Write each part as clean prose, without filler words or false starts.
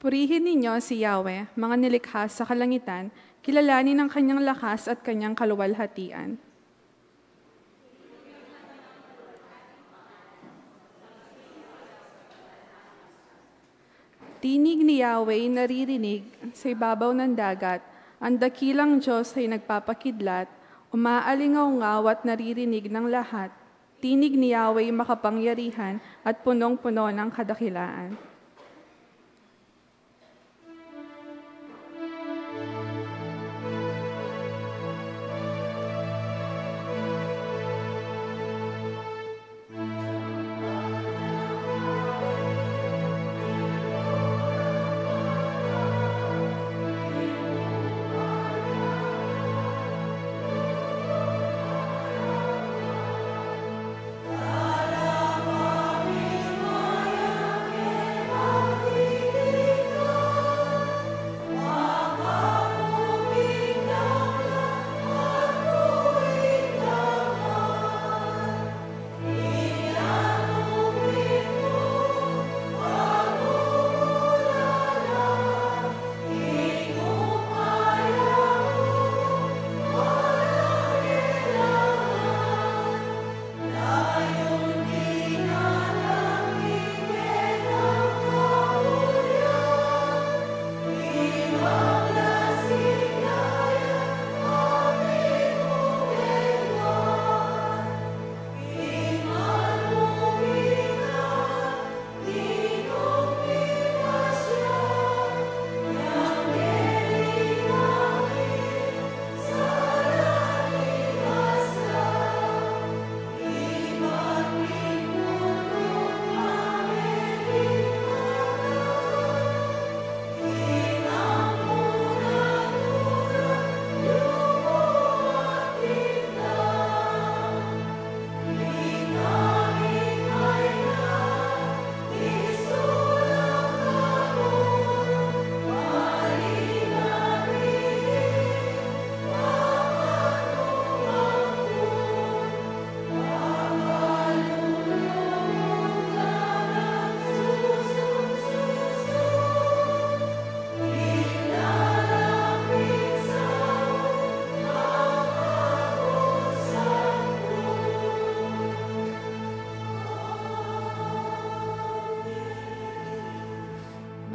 Purihin ninyo si Yahweh, mga nilikha sa kalangitan, kilalanin ang kanyang lakas at kanyang kaluwalhatian. Tinig ni Yahweh naririnig sa ibabaw ng dagat, ang dakilang Diyos ay nagpapakidlat, umaalingaw-ngaw at naririnig ng lahat. Tinig ni Yahweh makapangyarihan at punong-puno ng kadakilaan.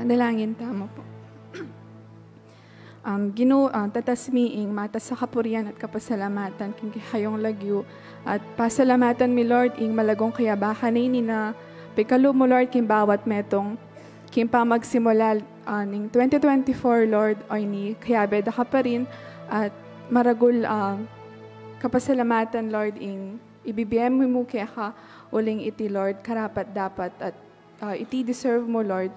Manalangin tamo po. Tatasmiing mata sa kapurian at kapasalamatan king kayong lagyo at pasalamatan mi Lord ing malagong kayabakan ni na pikalo mo Lord king bawat metong king pamagsimula ning 2024 Lord ay ni kayabeda ka pa rin at maragul kapasalamatan Lord ing ibibiyem mo kaya ka uling iti Lord karapat dapat at iti deserve mo Lord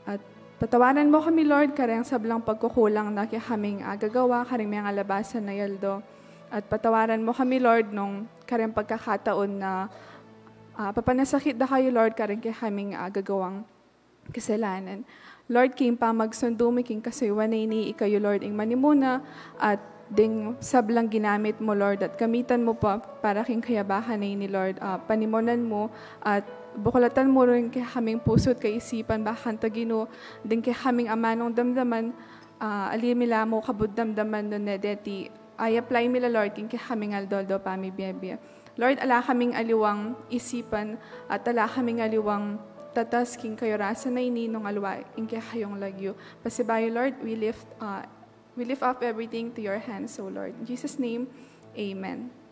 at patawanan mo kami, Lord, karang sablang pagkukulang na kaming agagawa, karing mga labasan na yaldo. At patawaran mo kami, Lord, nung karang pagkakataon na papanasakit na kayo, Lord, karing kaming agagawang kasalanan. Lord, king pamagsundumi, king kasaywanay ni ikayo, Lord, ing manimuna, at ding sablang ginamit mo, Lord, at gamitan mo pa para king kayabahan ni Lord, panimonan mo, at bukulatan mo rin kay kaming puso't kaisipan, bakan tagino, din kay kaming amanong damdaman, alimila mo kabud damdaman no nedeti, ay apply mila Lord, king kay kaming aldoldo pami biyabia. Lord, ala kaming aliwang isipan, at ala kaming aliwang tatas, king kayo rasa na ininong alwa, king kay kayong lagyo. Pasibayo, Lord, we lift up everything to your hands, O Lord. In Jesus' name, Amen.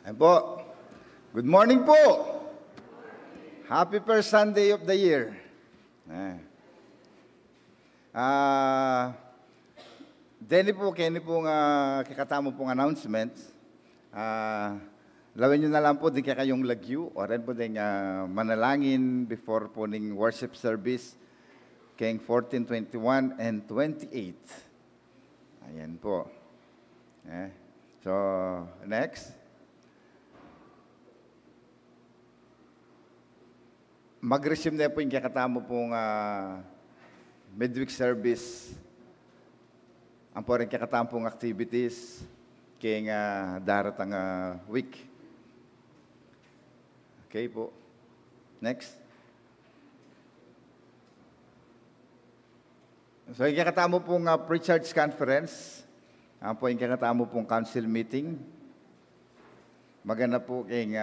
Ayan po. Good morning po. Happy first Sunday of the year. Deni po, kini pong kikatamo pong announcements. Lawin nyo na lang po, di kayong lagyu, o rin po din manalangin before po ning worship service, kayong 14, 21, and 28. Ayan po. So, next. Mag-resume na po yung kakatamo pong midweek service. Ang po rin kakatamo pong activities kayong daratang week. Okay po. Next. So yung kakatamo pong pre-church conference, ang po yung kakatamo pong council meeting. Maganda po kayong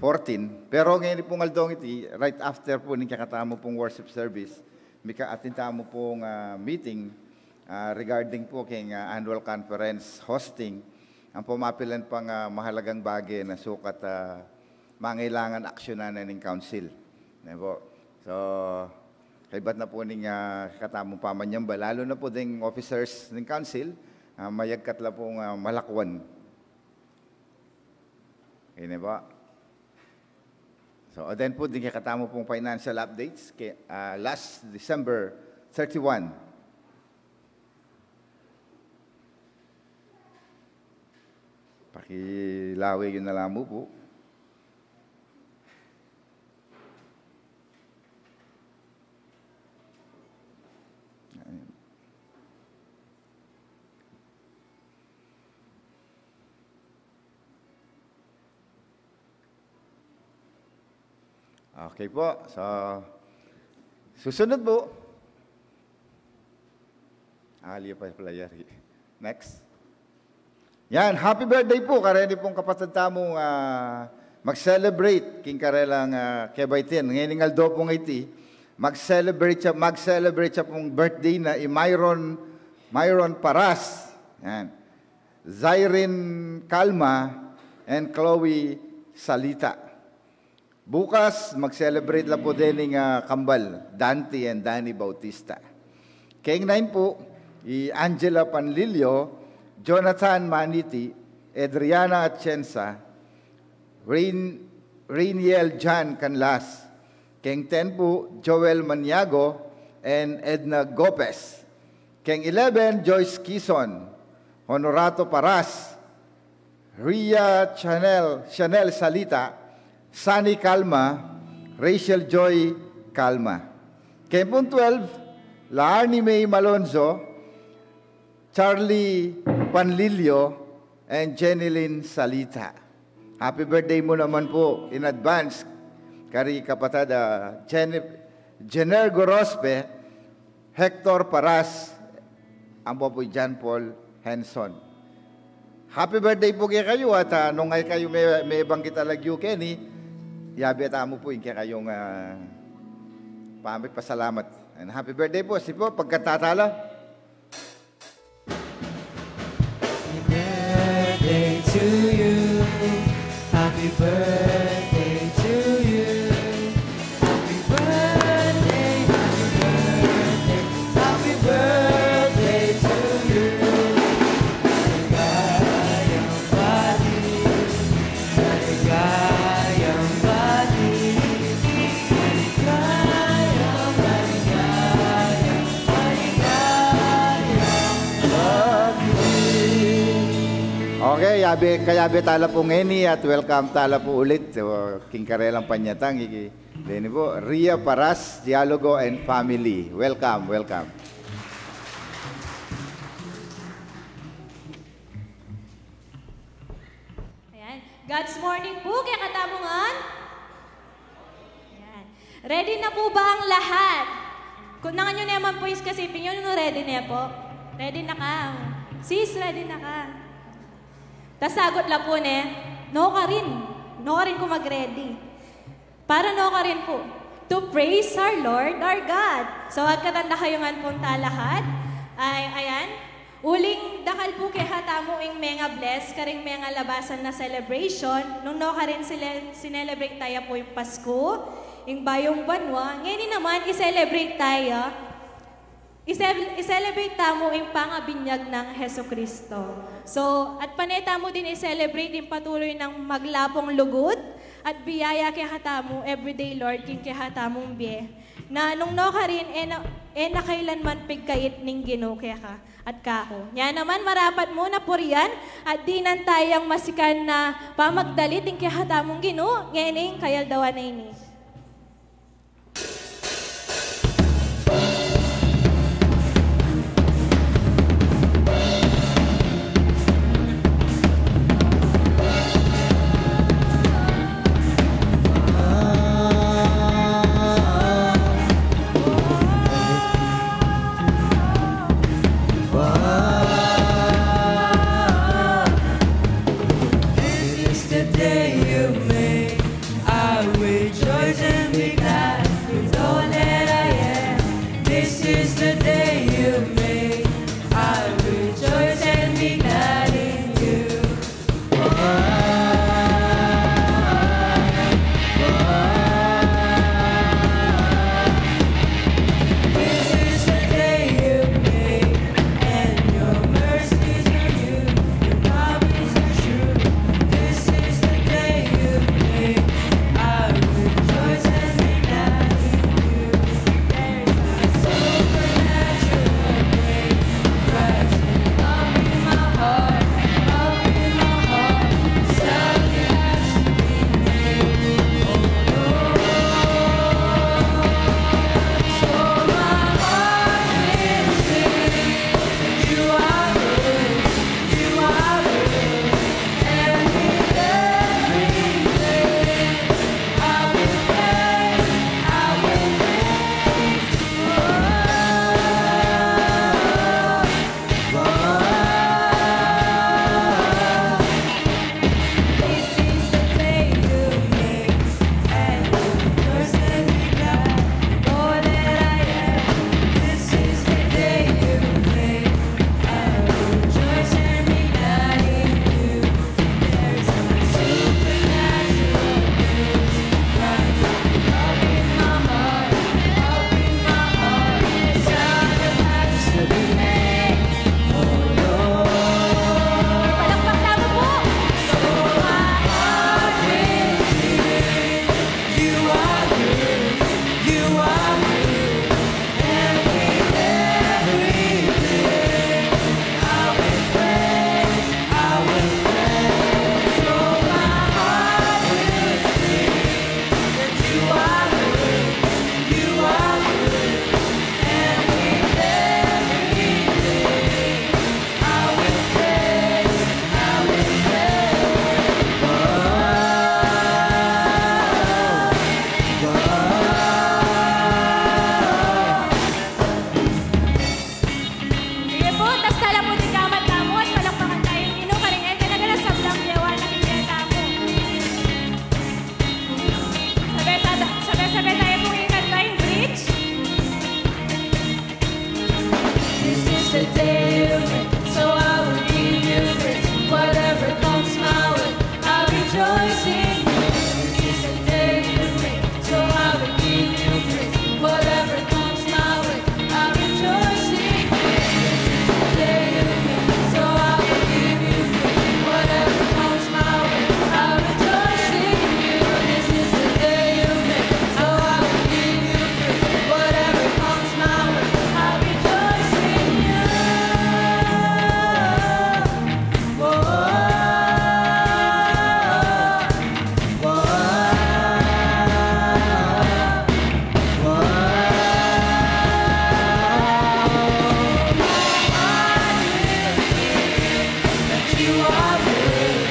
14. Pero ngayon pong aldong iti, right after po ng kakatamo pong worship service, may kaatintamo pong meeting regarding po kayong annual conference hosting. Ang pumapilan pang mahalagang bagay na sukat mangailangan aksyonan na ng council. So, kaibat na po ng katamong pamanyamba, lalo na po ding officers ng council, mayagkat la pong malakwan. Okay na ba? So, then po din katamo pong financial updates last December 31. Pakilawi yun na lang mo po. Okay po. So, susunod po. Aliya pa pala yari. Next. Yan, happy birthday po. Kareni pong kapatid tamong mag-celebrate king karelang kebaytin. Ngayon nga do pong iti, mag-celebrate siya pong birthday na Myron Paras. Yan. Zyrene Calma and Chloe Salita. Bukas, mag-celebrate lang po din ng kambal, Dante and Danny Bautista. Kayong 9 po, Angela Panlilio, Jonathan Maniti, Adriana Atienza, Rainiel Jan Canlas. Kayong 10 po, Joel Maniago and Edna Gopez. Kayong 11, Joyce Kison, Honorato Paras, Ria Chanel Salita, Sunny Calma, Rachel Joy Calma. Kempon 12, Laarni May Malonzo, Charlie Panlilio, and Jenilyn Salita. Happy birthday mo naman po in advance, kari kapatid Jenner Gorospe, Hector Paras, ang po John Paul Henson. Happy birthday po kayo at nung ay kayo may banggit alagyo Kenny, yabi at amo po yung kayong pamit pasalamat. And happy birthday po. Si po, pagkatatala. Happy birthday to you. Happy birthday to you. Happy birthday, happy birthday, happy birthday to you. Maligayang bati, maligayang bati, maligayang, maligayang, maligayang bati. Okay, kayabi tala po ngeni at welcome tala po ulit. King Karelang Panyatang, Dini po, Ria Paras, Dialogo and Family. Welcome, welcome. Ayan. God's morning po, kaya katamungan. Ayan. Ready na po ba ang lahat? Kung nangan nyo naman po yung kasipin nyo, ready na po? Ready na ka. Sis, ready na ka. Tas sagot lang po no ka rin. No ka rin ko mag-ready. Para no ka rin po. To praise our Lord, our God. So, agkatanda kayo nga pong talahat. Ayan. Uling dakal po kay hatamo ing mga bless, karing mga labasan na celebration. Nung no ka rin sinelebrate tayo po yung Pasko, yung Bayong Banwa. Ngayon naman, i-celebrate tayo. I-celebrate tamo yung pangabinyag ng Heso Kristo. So, at paneta mo din i-celebrate yung patuloy ng maglapong lugod at biyaya kay hatamo, everyday Lord, king kay hatamong biye. Na nung no ka rin, nakailanman pigkait ning Ginoo kaya ka at kako. Nya naman, marapat mo na po riyan at di nan tayang masikan na pamagdalit king kay hatamong Ginoo. Ngayon kayal dawan na ini. This is the day you made. I will rejoice. are good,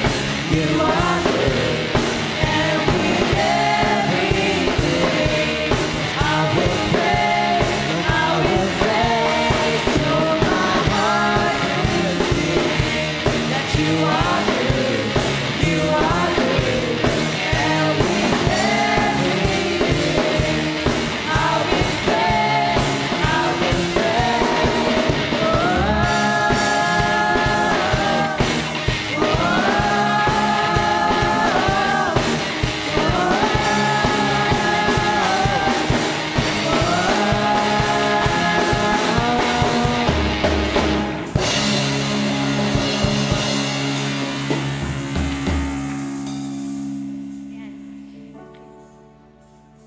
you are good, and with everything I will praise, so my heart will sing that you are good, you are good, and with everything I will praise, I will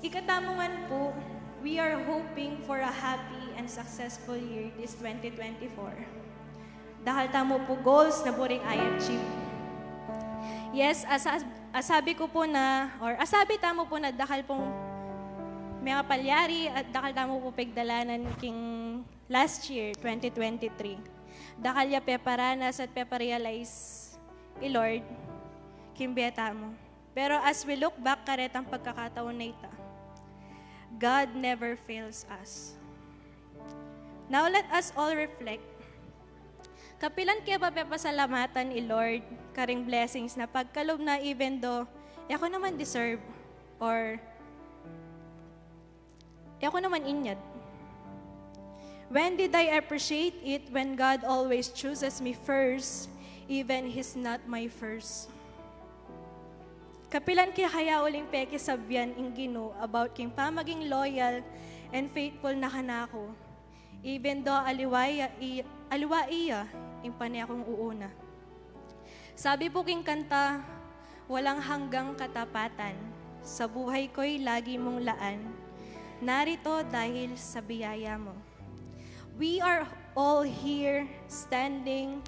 Ikatamungan po, we are hoping for a happy and successful year this 2024. Dahil tamo po goals na buring I-achieve. Yes, asabi ko po na, or asabi tamo po na dahil pong mga palyari at dahil tamo po pigdalanan king last year, 2023. Dahil ya peparanas at peparealize Lord, kimbeta mo. Pero as we look back karet ang pagkakataon na ita, God never fails us. Now let us all reflect. Kapilan kaya ba pasalamatan Lord, karing blessings na pagkalob na even though ako naman deserve or ako naman inyad. When did I appreciate it when God always chooses me first, even He's not my first? Kapilan kaya uling peke sabyan ing Ginoo about king pamaging loyal and faithful na kanako. Even though aliwa iya ing pani akong uuna. Sabi po king kanta, walang hanggang katapatan. Sa buhay ko'y lagi mong laan. Narito dahil sa biyaya mo. We are all here, standing,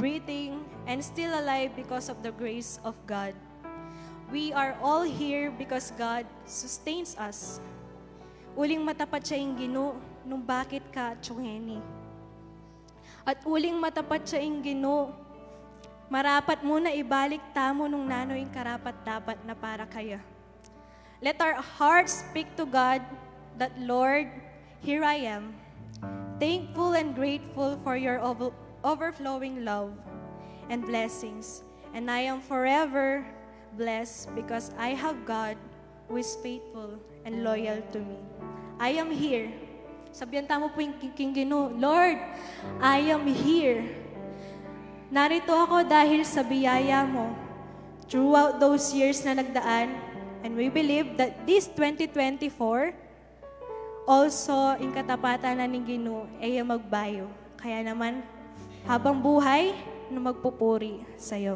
breathing, and still alive because of the grace of God. We are all here because God sustains us. Uling matapat siya yung Ginoo nung bakit ka tsuheni. At uling matapat siya yung Ginoo, marapat muna ibalik tamo nung nanoy karapat-dapat na para kaya. Let our hearts speak to God that, Lord, here I am, thankful and grateful for your overflowing love and blessings. And I am forever blessed because I have God who is faithful and loyal to me. I am here. Sabihan tamo po yung king Ginoo, Lord, I am here. Narito ako dahil sa biyaya mo. Throughout those years na nagdaan, and we believe that this 2024, also, in katapatan na ng Ginoo, ay magbayo. Kaya naman, habang buhay, na magpupuri sa'yo.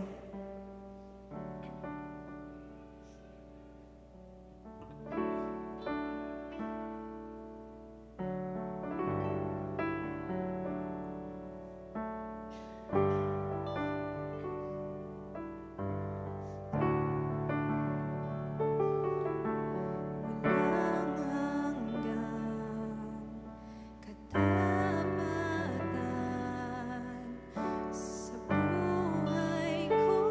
Sa buhay ko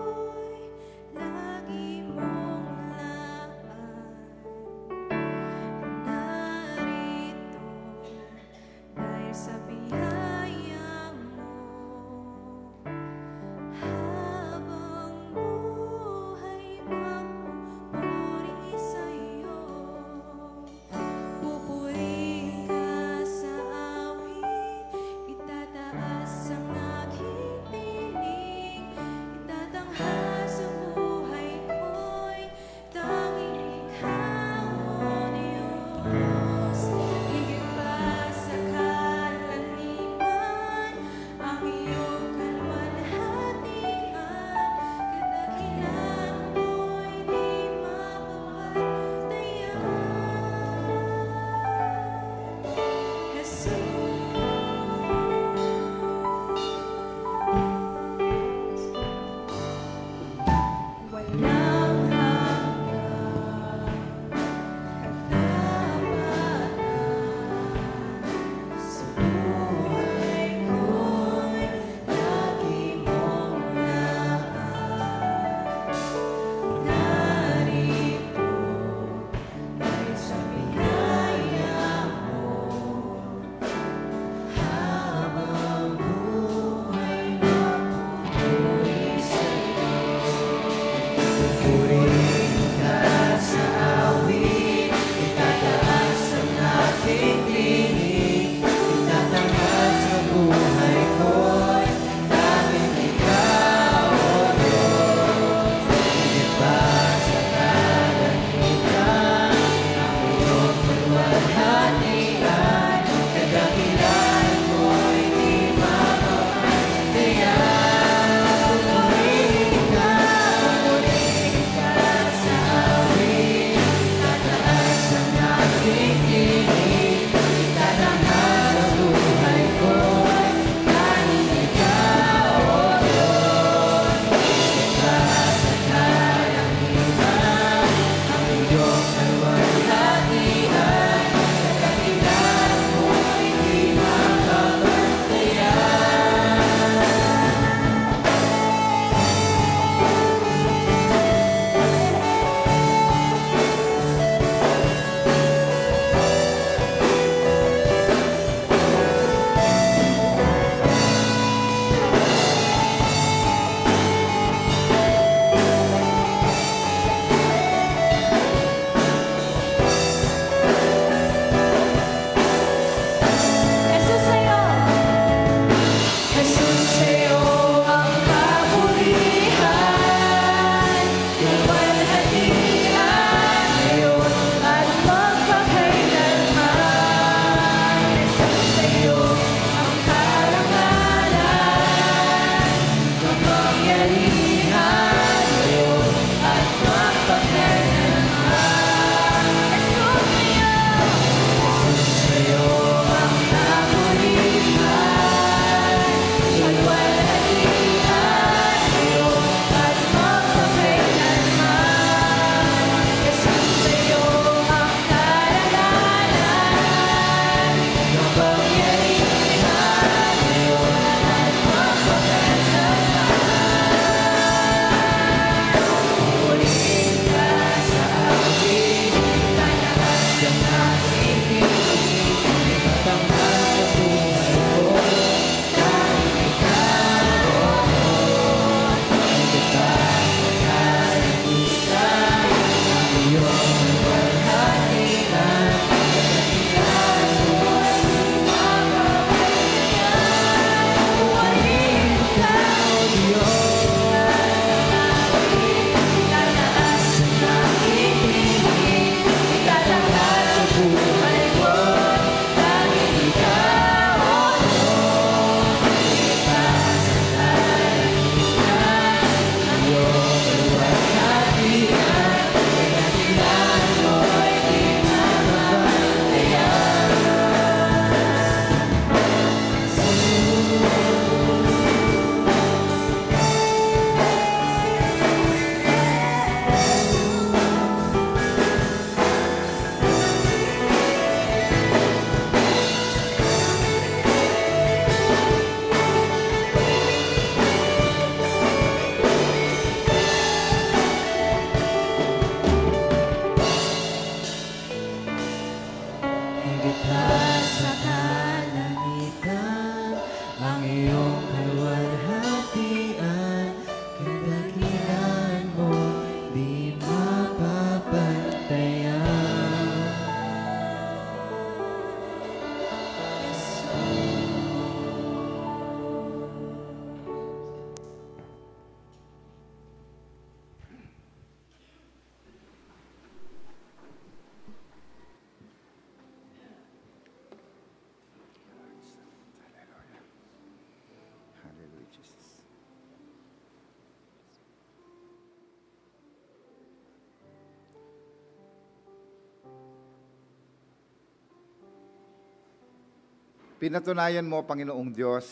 Pinatunayan mo, Panginoong Diyos,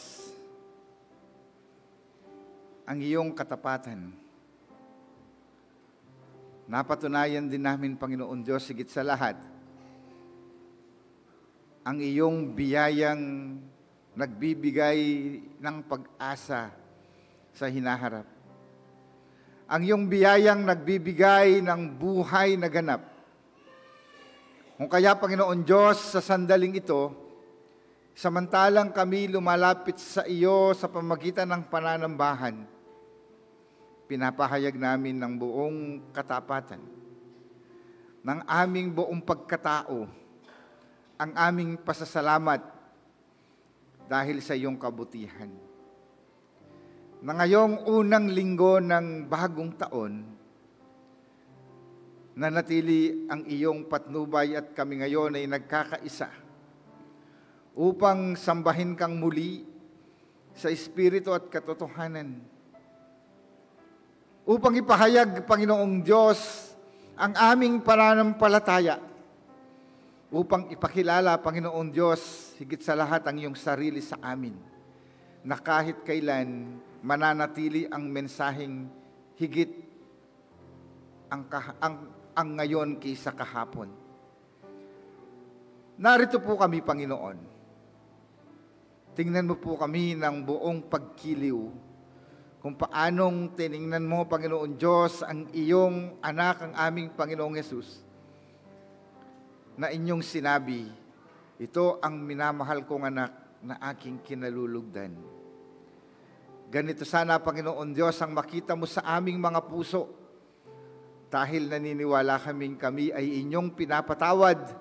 ang iyong katapatan. Napatunayan din namin, Panginoon Diyos, higit sa lahat, ang iyong biyayang nagbibigay ng pag-asa sa hinaharap. Ang iyong biyayang nagbibigay ng buhay na ganap. Kung kaya, Panginoon Diyos, sa sandaling ito, samantalang kami lumalapit sa iyo sa pamagitan ng pananambahan, pinapahayag namin ng buong katapatan, ng aming buong pagkatao, ang aming pasasalamat dahil sa iyong kabutihan. Na ngayong unang linggo ng bagong taon, nanatili ang iyong patnubay at kami ngayon ay nagkakaisa upang sambahin kang muli sa Espiritu at katotohanan. Upang ipahayag, Panginoong Diyos, ang aming pananampalataya. Upang ipakilala, Panginoong Diyos, higit sa lahat ang iyong sarili sa amin. Na kahit kailan mananatili ang mensaheng higit ang ngayon kaysa kahapon. Narito po kami, Panginoon. Tingnan mo po kami ng buong pagkiliw kung paanong tiningnan mo, Panginoon Diyos, ang iyong anak, ang aming Panginoong Yesus, na inyong sinabi, ito ang minamahal kong anak na aking kinalulugdan. Ganito sana, Panginoon Diyos, ang makita mo sa aming mga puso, dahil naniniwala kami ay inyong pinapatawad,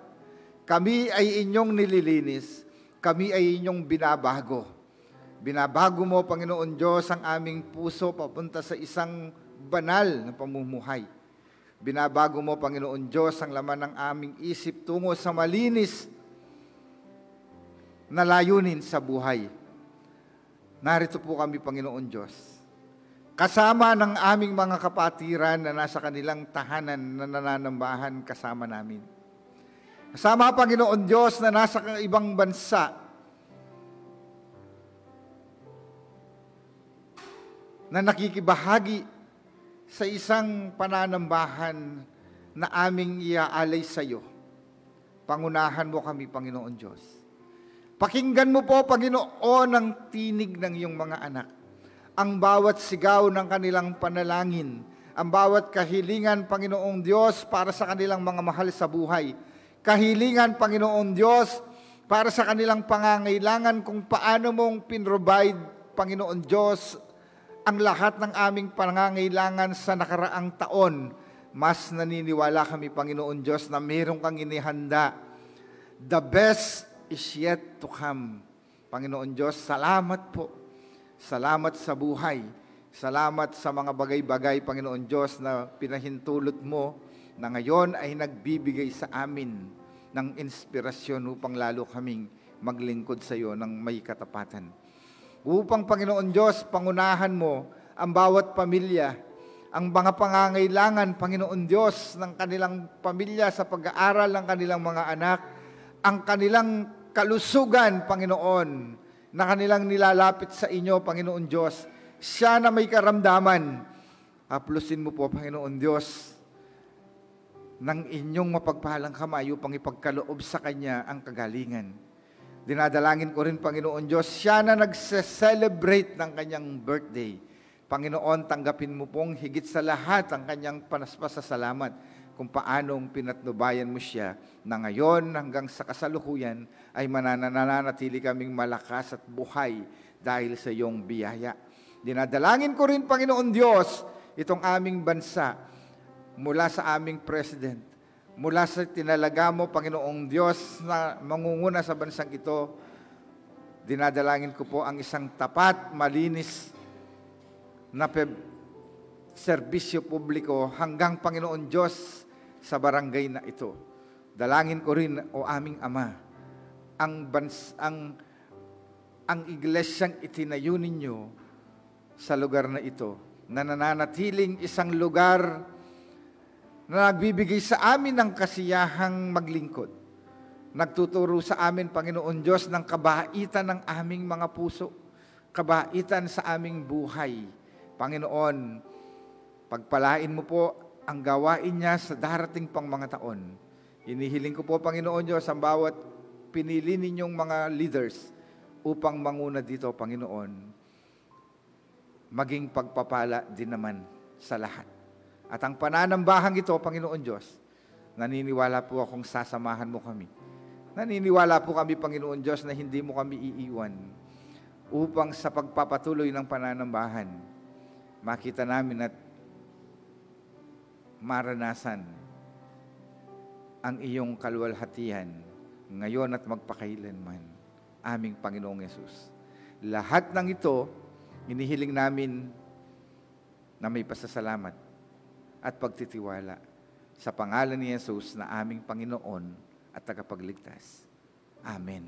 kami ay inyong nililinis, kami ay inyong binabago. Binabago mo, Panginoon Diyos, ang aming puso papunta sa isang banal na pamumuhay. Binabago mo, Panginoon Diyos, ang laman ng aming isip tungo sa malinis na layunin sa buhay. Narito po kami, Panginoon Diyos, kasama ng aming mga kapatiran na nasa kanilang tahanan na nananambahan kasama namin. Kasama, Panginoon Diyos, na nasa ibang bansa, na nakikibahagi sa isang pananambahan na aming iaalay sa iyo. Pangunahan mo kami, Panginoon Diyos. Pakinggan mo po, Panginoon, ang tinig ng iyong mga anak. Ang bawat sigaw ng kanilang panalangin, ang bawat kahilingan, Panginoong Diyos, para sa kanilang mga mahal sa buhay. Kahilingan, Panginoon Diyos, para sa kanilang pangangailangan kung paano mong pinrovide, Panginoon Diyos, ang lahat ng aming pangangailangan sa nakaraang taon. Mas naniniwala kami, Panginoon Diyos, na mayroon kang inihanda. The best is yet to come. Panginoon Diyos, salamat po. Salamat sa buhay. Salamat sa mga bagay-bagay, Panginoon Diyos, na pinahintulot mo na ngayon ay nagbibigay sa amin ng inspirasyon upang lalo kaming maglingkod sa iyo ng may katapatan. Upang, Panginoon Diyos, pangunahan mo ang bawat pamilya, ang mga pangangailangan, Panginoon Diyos, ng kanilang pamilya sa pag-aaral ng kanilang mga anak, ang kanilang kalusugan, Panginoon, na kanilang nilalapit sa inyo, Panginoon Diyos. Siya na may karamdaman, haplusin mo po, Panginoon Diyos, ng inyong mapagpahalang kamay upang ipagkaloob sa Kanya ang kagalingan. Dinadalangin ko rin, Panginoon Diyos, siya na nagse-celebrate ng Kanyang birthday. Panginoon, tanggapin mo pong higit sa lahat ang Kanyang pasasalamat kung paanong pinatnubayan mo siya na ngayon hanggang sa kasalukuyan ay mananatili kaming malakas at buhay dahil sa iyong biyaya. Dinadalangin ko rin, Panginoon Diyos, itong aming bansa, mula sa aming president, mula sa tinalaga mo, Panginoong Diyos, na mangunguna sa bansang ito, dinadalangin ko po ang isang tapat, malinis na serbisyo publiko hanggang, Panginoon Diyos, sa barangay na ito. Dalangin ko rin, o aming Ama, ang iglesyang itinayo ninyo sa lugar na ito, na nananatiling isang lugar na nagbibigay sa amin ng kasiyahang maglingkod. nagtuturo sa amin, Panginoon Diyos, ng kabaitan ng aming mga puso, kabaitan sa aming buhay. Panginoon, pagpalain mo po ang gawain niya sa darating pang mga taon. Hinihiling ko po, Panginoon Diyos, ang bawat pinili ninyong mga leaders upang manguna dito, Panginoon, maging pagpapala din naman sa lahat. At ang pananambahang ito, Panginoon Diyos, naniniwala po akong sasamahan mo kami. Naniniwala po kami, Panginoon Diyos, na hindi mo kami iiwan upang sa pagpapatuloy ng pananambahan, makita namin at maranasan ang iyong kaluwalhatian ngayon at magpakailanman, aming Panginoong Yesus. Lahat ng ito, inihiling namin na may pasasalamat at pagtitiwala sa pangalan ni Jesus na aming Panginoon at tagapagligtas. Amen.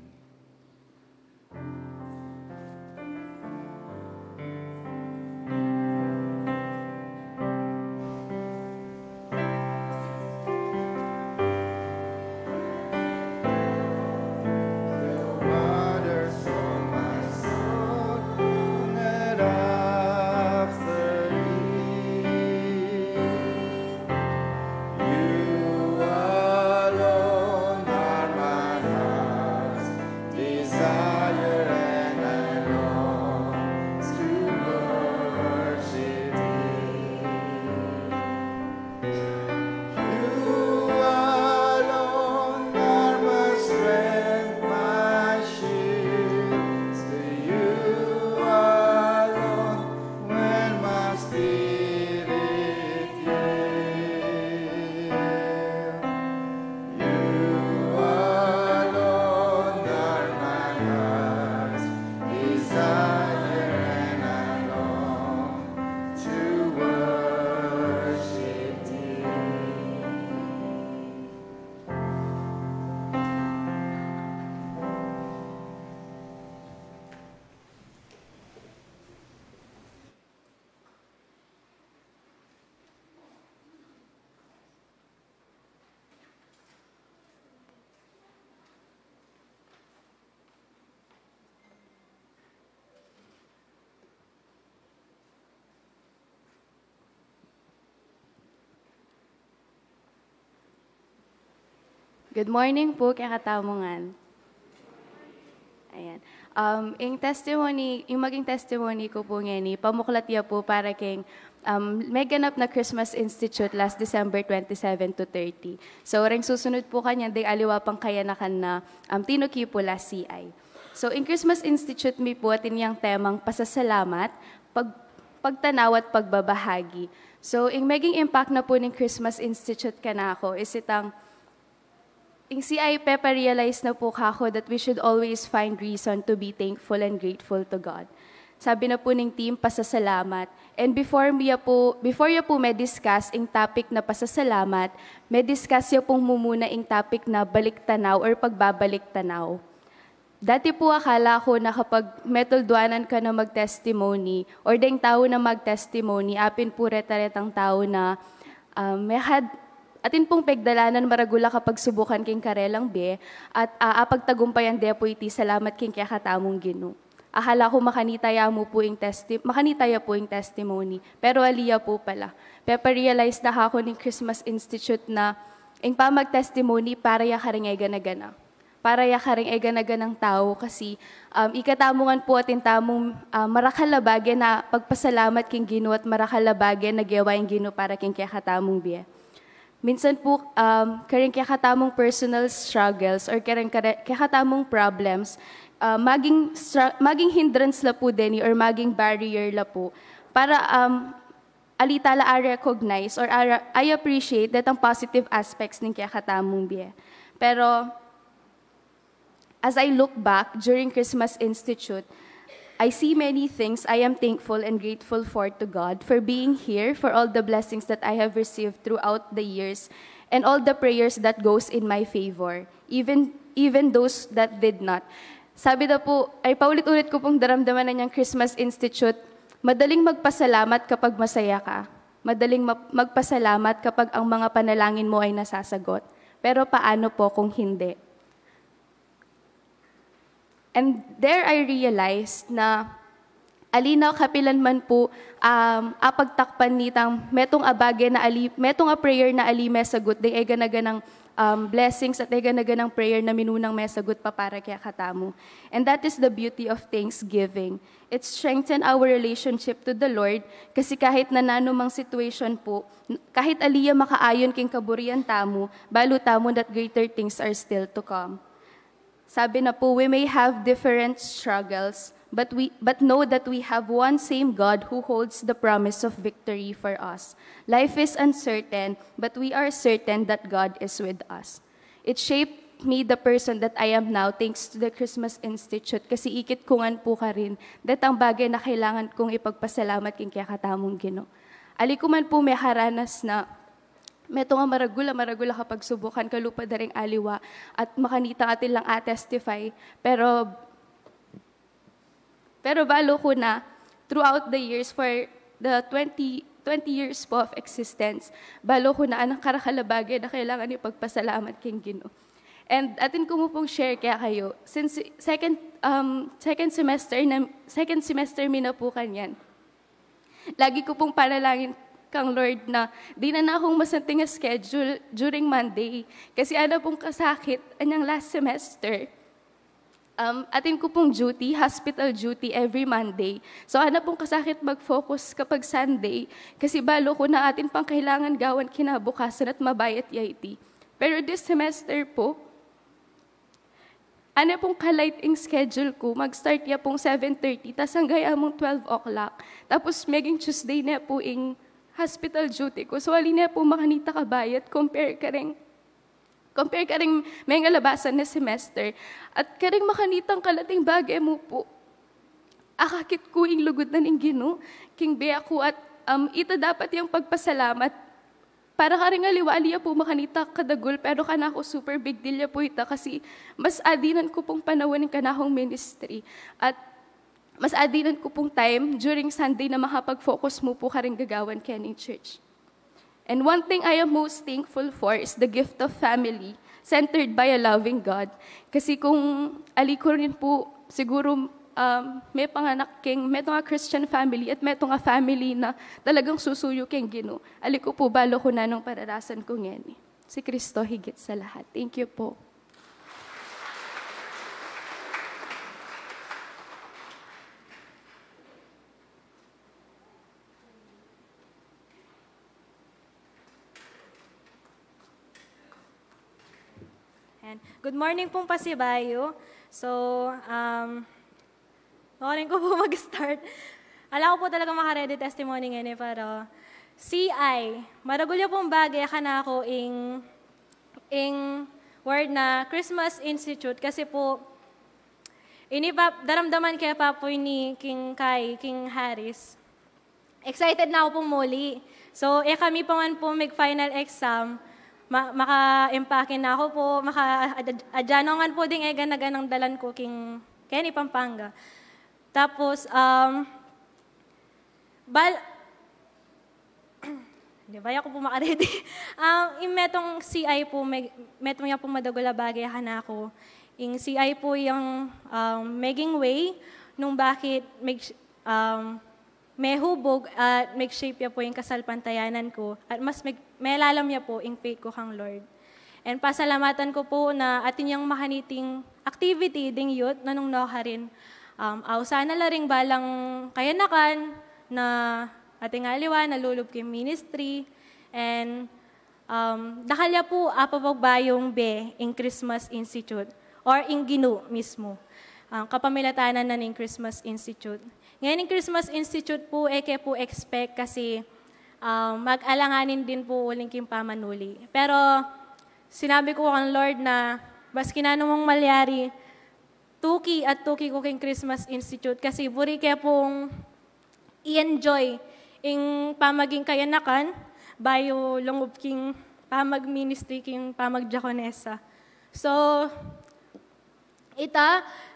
Good morning po, kaya katamungan. Ayan. Yung maging testimony ko po ngayon, pamuklat niya po para kay may ganap na Christmas Institute last December 27 to 30. So, ring susunod po kanya, day aliwa pang kayanakan na tinuki po la CI. So, in Christmas Institute, may po atin yung temang pasasalamat, pagtanaw at pagbabahagi. So, yung maging impact na po ng Christmas Institute ka na ako is itang yung CI realize na po kako that we should always find reason to be thankful and grateful to God. Sabi na po ng team, pasasalamat. And before ya po may discuss yung topic na pasasalamat, may discuss ya pong mumuna yung topic na balik-tanaw or pagbabalik-tanaw. Dati po akala ko na kapag metulduanan ka na mag-testimony or ding tao na mag-testimony, apin po retaretang tao na may atin pong pegdalanan maragula kapag subukan king karelang be at apagtagumpayan depo iti salamat king kaya katamong Ginoo. Akala ko makanitaya po yung testimony, pero aliya po pala. Realize na ako ng Christmas Institute na ang pamag-testimony para ya karingay gana-gana. Para ya karingay gana-ganang tao kasi ikatamungan po atin tamong marakalabage na pagpasalamat king Ginoo at marakalabage na gawain Ginoo para king kaya katamong be. Minsan po, karing kakatamong personal struggles or karing kakatamong problems, maging hindrance la po din or maging barrier la po para alitala recognize or I appreciate that ang positive aspects ng kakatamong biye. Pero, as I look back during Christmas Institute, I see many things I am thankful and grateful for to God for being here, for all the blessings that I have received throughout the years, and all the prayers that goes in my favor, even those that did not. Sabi daw po, ay paulit-ulit ko pong daramdaman na niyang Christmas Institute, madaling magpasalamat kapag masaya ka. Madaling magpasalamat kapag ang mga panalangin mo ay nasasagot. Pero paano po kung hindi? And there I realized na alinaw kapilan man po apagtakpan nitang metong abage na metong a prayer na ali mesagot day ay ganaganang blessings at ay ganaganang prayer na minunang mesagot pa para kaya katamu. And that is the beauty of thanksgiving. It strengthens our relationship to the Lord kasi kahit na nanumang situation po, kahit aliya makaayon king kaburian tamu, balo tamu that greater things are still to come. Sabi na po, we may have different struggles, but know that we have one same God who holds the promise of victory for us. Life is uncertain, but we are certain that God is with us. It shaped me the person that I am now thanks to the Christmas Institute kasi ikit kungan po ka rin that ang bagay na kailangan kong ipagpasalamat king kaya katamong Ginoo. Ali ko man po may haranas na meto nga maragula kapag subukan kalupa daring aliwa at makanita atin lang testify pero balo ko na throughout the years for the 20 years po of existence, balo ko na anang karakalabagay na kailangan ipagpasalamat king Ginoo. And atin ko mo pong share kaya kayo, since second semester mi na po kanyan, lagi ko pong panalangin kang Lord na di na akong masanting schedule during Monday. Kasi ano pong kasakit, anyang last semester, atin ko pong duty, hospital duty every Monday. So ano pong kasakit mag-focus kapag Sunday, kasi balo ko na atin pang kailangan gawan kinabukasan at mabayat yaiti. Pero this semester po, ano pong kalighting schedule ko, mag-start niya pong 7:30, tas hanggang among 12 o'clock. Tapos maging Tuesday na po ing hospital duty ko. So, alin na po makanita kabayat, compare ka rin may ngalabasan na semester. At karing makanitang kalating bagay mo po, akakit ko ing lugod na ning Ginoo, king beya ko at ito dapat yung pagpasalamat. Para karing aliwaliya po makanita kadagol, pero kanako super big deal po ita kasi mas adinan ko pong panawan ng kanahong ministry. At mas adinan ko pong time during Sunday na makapag-focus mo po karing gagawan kening church. And one thing I am most thankful for is the gift of family centered by a loving God. Kasi kung aliko rin po, siguro may panganak king, meto nga Christian family at meto nga family na talagang susuyo king Ginoo. Aliko po, balo ko na nung pararasan ko ngeni. Si Kristo higit sa lahat. Thank you po. Good morning pong Pasibayo. So, okay ko po mag-start. Alam ko po talaga makaredy testimony ngayon pero CI, maragulyo pong bagay ka na ako ing word na Christmas Institute kasi po daramdaman kaya papoy ni King Harris. Excited na ako pong muli. So, kami pa man po mag-final exam, maka-empake na ako po, maka-adyanongan po din ganaganang dalan ko Kenny Pampanga. Tapos, di ba ako po makaredy? Metong CI po, metong niya po madagula bagay na ako. Yung CI po yung making way nung bakit may hubog at make shape niya po yung kasalpantayanan ko at mas may lalam niya po yung faith ko kang Lord. And pasalamatan ko po na atin yung makaniting activity ding youth na nung nakarin. Sana la ring balang kayanakan na ating aliwa, nalulub kay ministry. And dakalya po apapagbayong be in Christmas Institute or in Ginoo mismo. Kapamilatanan na ng Christmas Institute. Ngayon, yung Christmas Institute po, po expect kasi mag-alanganin din po uling king pamanuli. Pero sinabi ko kang Lord na baski na namang malyari, tuki ko king Christmas Institute kasi buri kaya pong i-enjoy yung pamaging kayanakan, bayo longob king pamag-ministry, king pamag-diakonesa. So,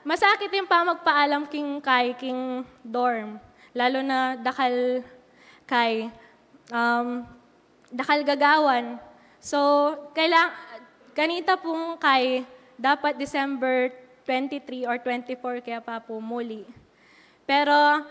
masakit yung pamagpaalam king dorm. Lalo na dakal gagawan. So, ganita pong dapat December 23 or 24 kaya pa po muli. Pero,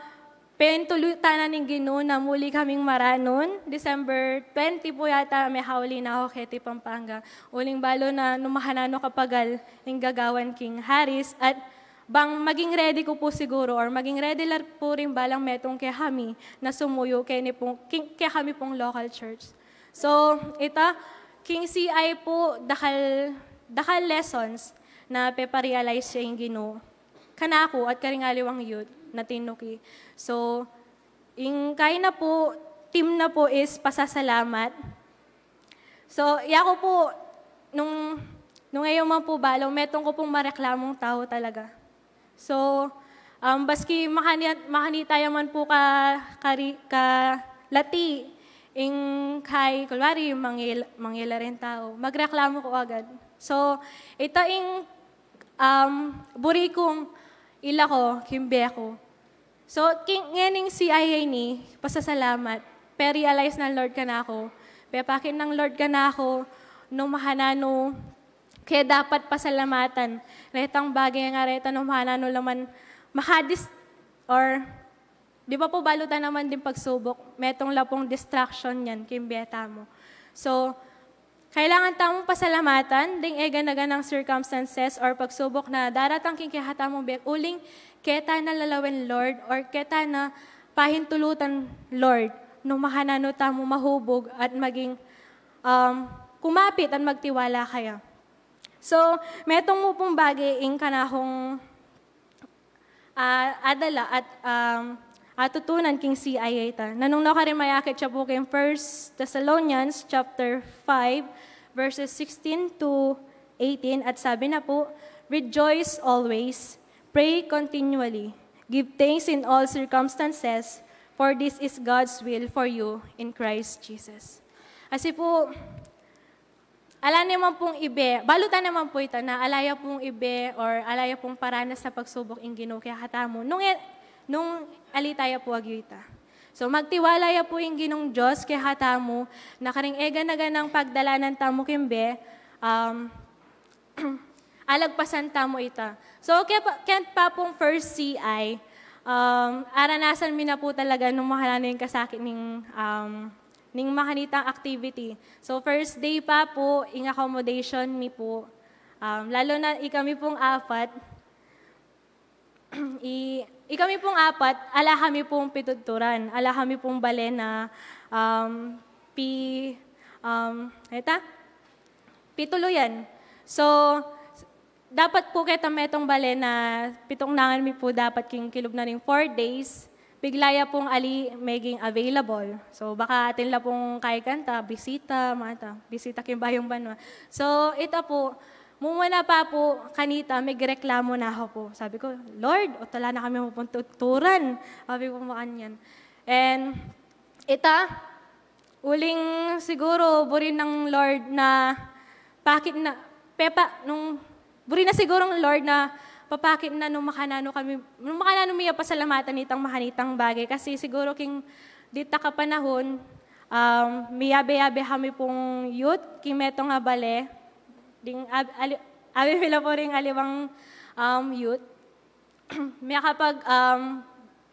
pentulutan na ng Ginoo na muli kaming maranon. December 20 po yata may hawli na ako keti Pampanga. Uling balo na numahanano kapagal ng gagawan King Harris. At bang maging ready ko po siguro or maging ready lang po rin balang metong kay kami na sumuyo kay kami pong local church. So, ito, King CI po, dakal lessons na pepa-realize siya yung Ginoo. Kanako at karingaliwang youth na tinuki. So, yung kaya na po, team na po is pasasalamat. So, ko po, nung ngayon man po balaw, metong ko pong mareklamong tao talaga. So, baski makanitaya man po ka lati, ing kay, kulwari, mangyela rin tao, magreklamo ko agad. So, ito ing buri kong ila ko, kimbe ko. So, ngayon CIA ni, pasasalamat, realize na Lord ka na ako, pakin ng Lord ka na ako, nung mahanano, kaya dapat pasalamatan. Retang bagay nga reta nung mahanano laman, or, di ba po balutan naman din pagsubok, metong lapong distraction yan, kimbeta mo. So, kailangan tamong pasalamatan, ding ega-naga ng circumstances or pagsubok na daratang kinkihata mong bek, uling keta na lalawin Lord or keta na pahintulutan Lord, nung mahanano tamo mahubog at maging kumapit at magtiwala kaya. So, metong mo pong bagay ing kanahong adala at tutunan king CIA ta. Nanong nakarin mayakit siya po kay 1 Thessalonians chapter 5 verses 16 to 18 at sabi na po, rejoice always, pray continually, give thanks in all circumstances, for this is God's will for you in Christ Jesus. Kasi po, ala naman pong ibe, balutan naman po ito na alaya pong ibe or alaya pong paranas sa pagsubok ing Ginoo kaya hatamo. Nung alitaya po agyuita. So magtiwalaya po yung Ginong Diyos kaya hatamo na karing ega-naga ng pagdalanan tamo kimbe, alagpasan tamo ita. So kaya pa pong first CI, aranasan mi na po talaga nung mahalano yung kasakit ning makanitang activity. So first day pa po, ing accommodation mi po, lalo na ikami pong apat, ikami pong apat, ala kami pong pituturan, ala kami pong bale na pituluyan. So, dapat po kita metong bale na pitong nangan mi po dapat king kilog na ring 4 days, biglaya pong ali maging available. So, baka atin la pong kay kanta, bisita king bayong banwa. So, ito po, mumuna pa po, kanita, may reklamo na ako po. Sabi ko, Lord, tala na kami mapuntuturan. Sabi ko makanyan. And, uling siguro, burin ng Lord na, burin na siguro ng Lord na, papakit na nung makanano miya pasalamatan itang mahanitang bagay. Kasi siguro king dita ka panahon, miyabe-yabe kami pong youth, king meto nga bale, ding abi pila po ring aliwang youth. May kapag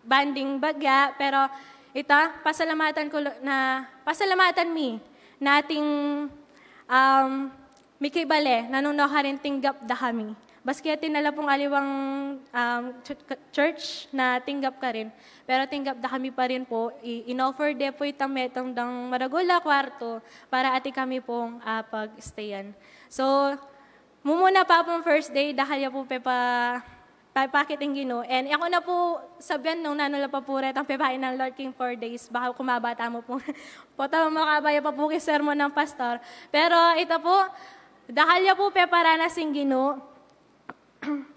banding bagya, pero pasalamatan mi nating mikay bale, nanunok ka rin tinggap da kami. Baski tinala pong aliwang church na tinggap ka rin. Pero tinggap da kami pa rin po, in-offer de po itang metong dang maragula kwarto para ati kami pong pag-stayan. So, mumuna pa pong first day, dahil po papakiting Ginoo. And ako na po, sabihan nung nanula pa po rin, ang pepain ng Lord King 4 days, baka kumabata mo po. Pota makabaya pa po sermon ng pastor. Pero ito po, dahil po peparanas yung Ginoo,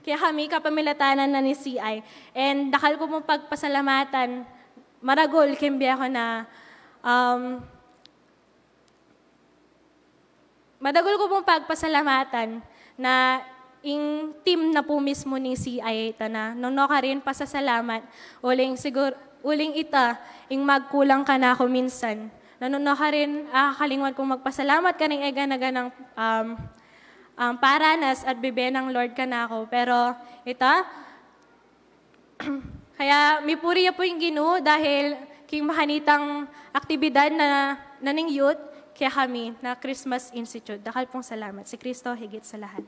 kaya kami kapamilatanan na ni CI. And dakal ko mong pagpasalamatan, maragol, kimbi ako na, madagol ko pong pagpasalamatan na ing team na po mismo ni CI ita na, nung ka rin pasasalamat, uling ita, ing magkulang ka na ako minsan. Nanono ka rin, kalingwan kong magpasalamat ka rin ega-naga ng paranas at bebe ng Lord kanako. Pero ito, kaya mipuri po yung Ginoo dahil king mahanitang aktibidad na naning youth kaya kami na Christmas Institute. Dakal pong salamat. Si Kristo higit sa lahat.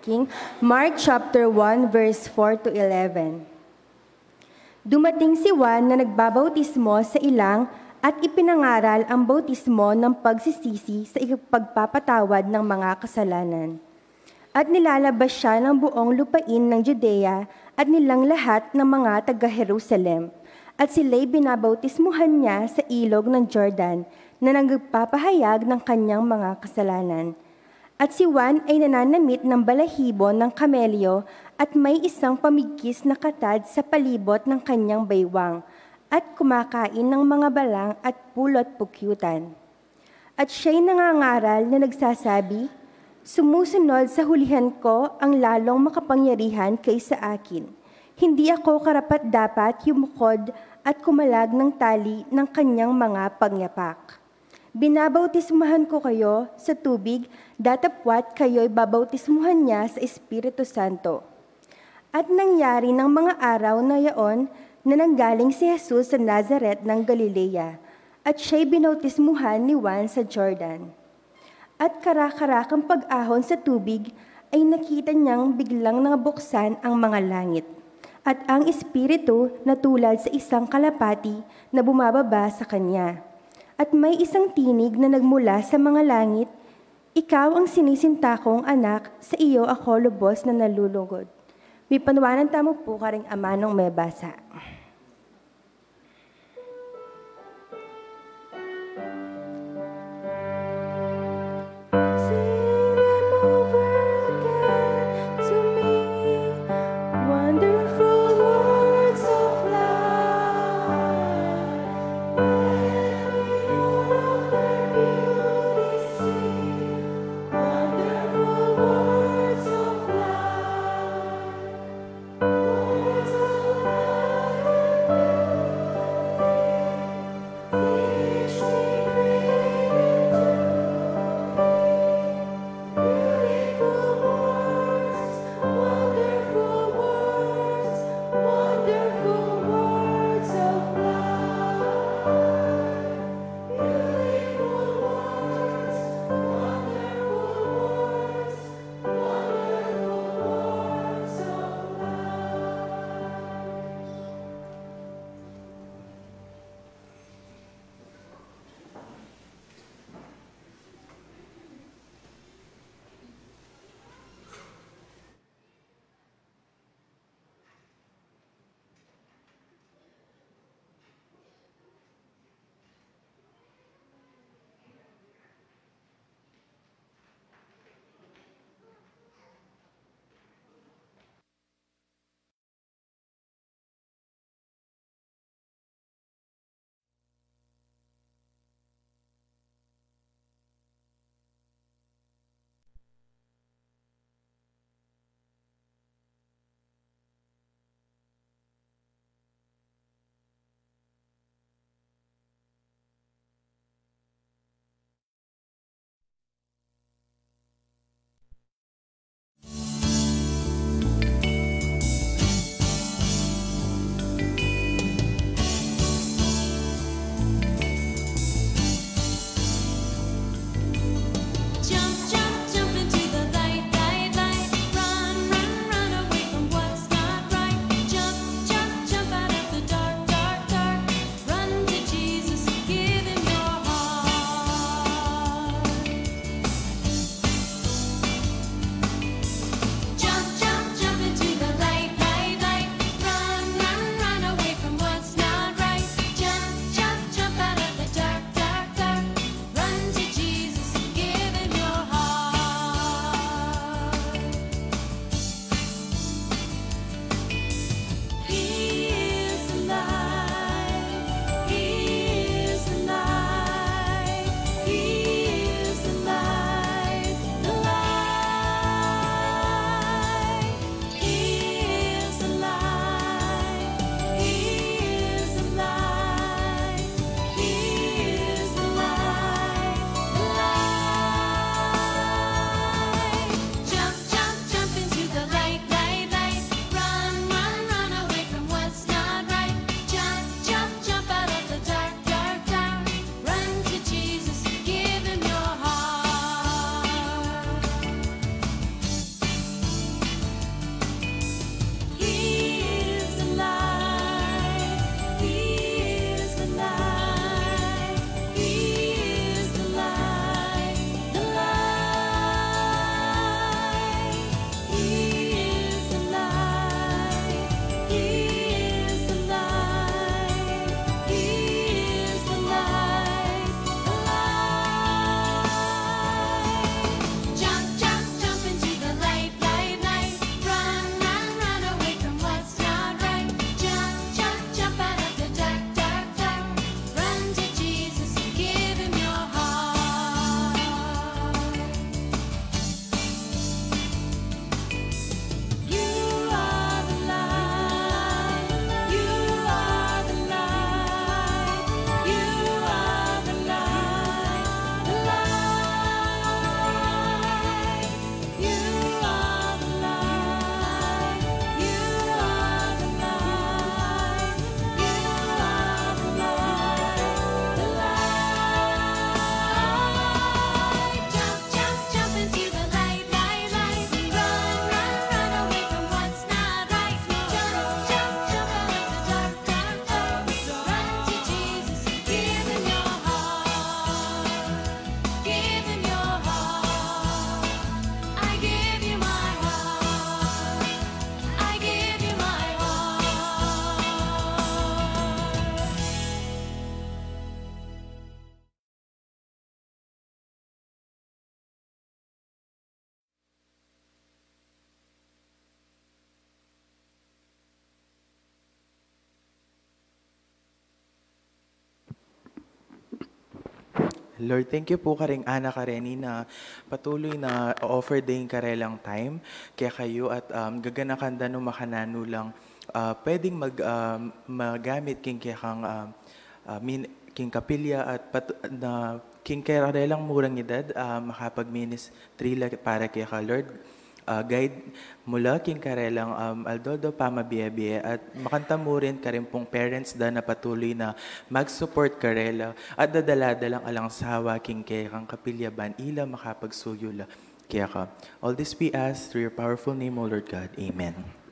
King, Mark chapter 1 verse 4 to 11. Dumating si Juan na nagbabautismo sa ilang at ipinangaral ang bautismo ng pagsisisi sa pagpapatawad ng mga kasalanan. At nilalabas siya ng buong lupain ng Judea at nilang lahat ng mga taga-Jerusalem. At sila'y binabautismuhan niya sa ilog ng Jordan na nagpapahayag ng kanyang mga kasalanan. At si Juan ay nananamit ng balahibo ng kamelyo at may isang pamigkis na katad sa palibot ng kanyang baywang at kumakain ng mga balang at pulot pukyutan. At siya'y nangangaral na nagsasabi, "Sumusunod sa hulihan ko ang lalong makapangyarihan kaysa akin. Hindi ako karapat-dapat yumukod at kumalag ng tali ng kanyang mga pangyapak. Binabautismuhan ko kayo sa tubig, datapwat kayo'y babautismuhan niya sa Espiritu Santo." At nangyari ng mga araw na yaon na nanggaling si Jesus sa Nazaret ng Galilea, at siya'y binautismuhan ni Juan sa Jordan. At karakarakang pag-ahon sa tubig ay nakita niyang biglang nabuksan ang mga langit, at ang Espiritu na tulad sa isang kalapati na bumababa sa kanya. At may isang tinig na nagmula sa mga langit, "Ikaw ang sinisinta kong anak, sa iyo ako lubos na nalulugod." May panwanan tamo po karing ama nung may basa. Words of love. Lord, thank you po karing Ana Kareni na patuloy na offer din karelang time kaya kayo at gaganakanda no makanano lang pwedeng magamit king kaya kang king kapilya at na king karelang murang edad makapag-ministry para kaya ka Lord. Guide mula king karelang Aldodo Pamabiyabiya at makanta mo rin ka rin pong parents na patuloy na mag-support karela at dadala-dalang alangsawa king kaya kang kapilyaban ila makapagsuyula kaya ka. All this we ask through your powerful name, O Lord God. Amen.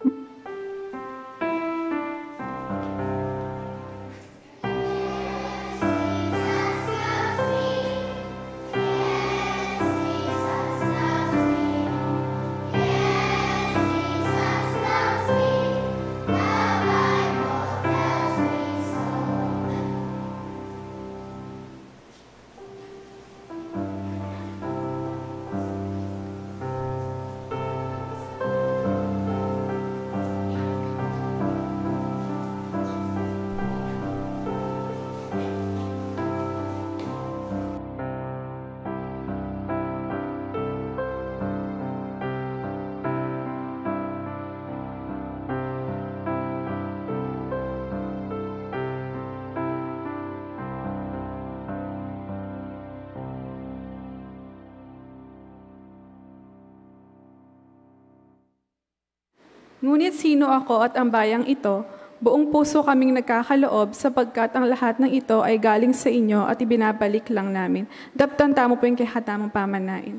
Ngunit sino ako at ang bayang ito, buong puso kaming nagkakaloob sapagkat ang lahat ng ito ay galing sa inyo at ibinabalik lang namin. Daptan tamo po yung kahatamang pamanain.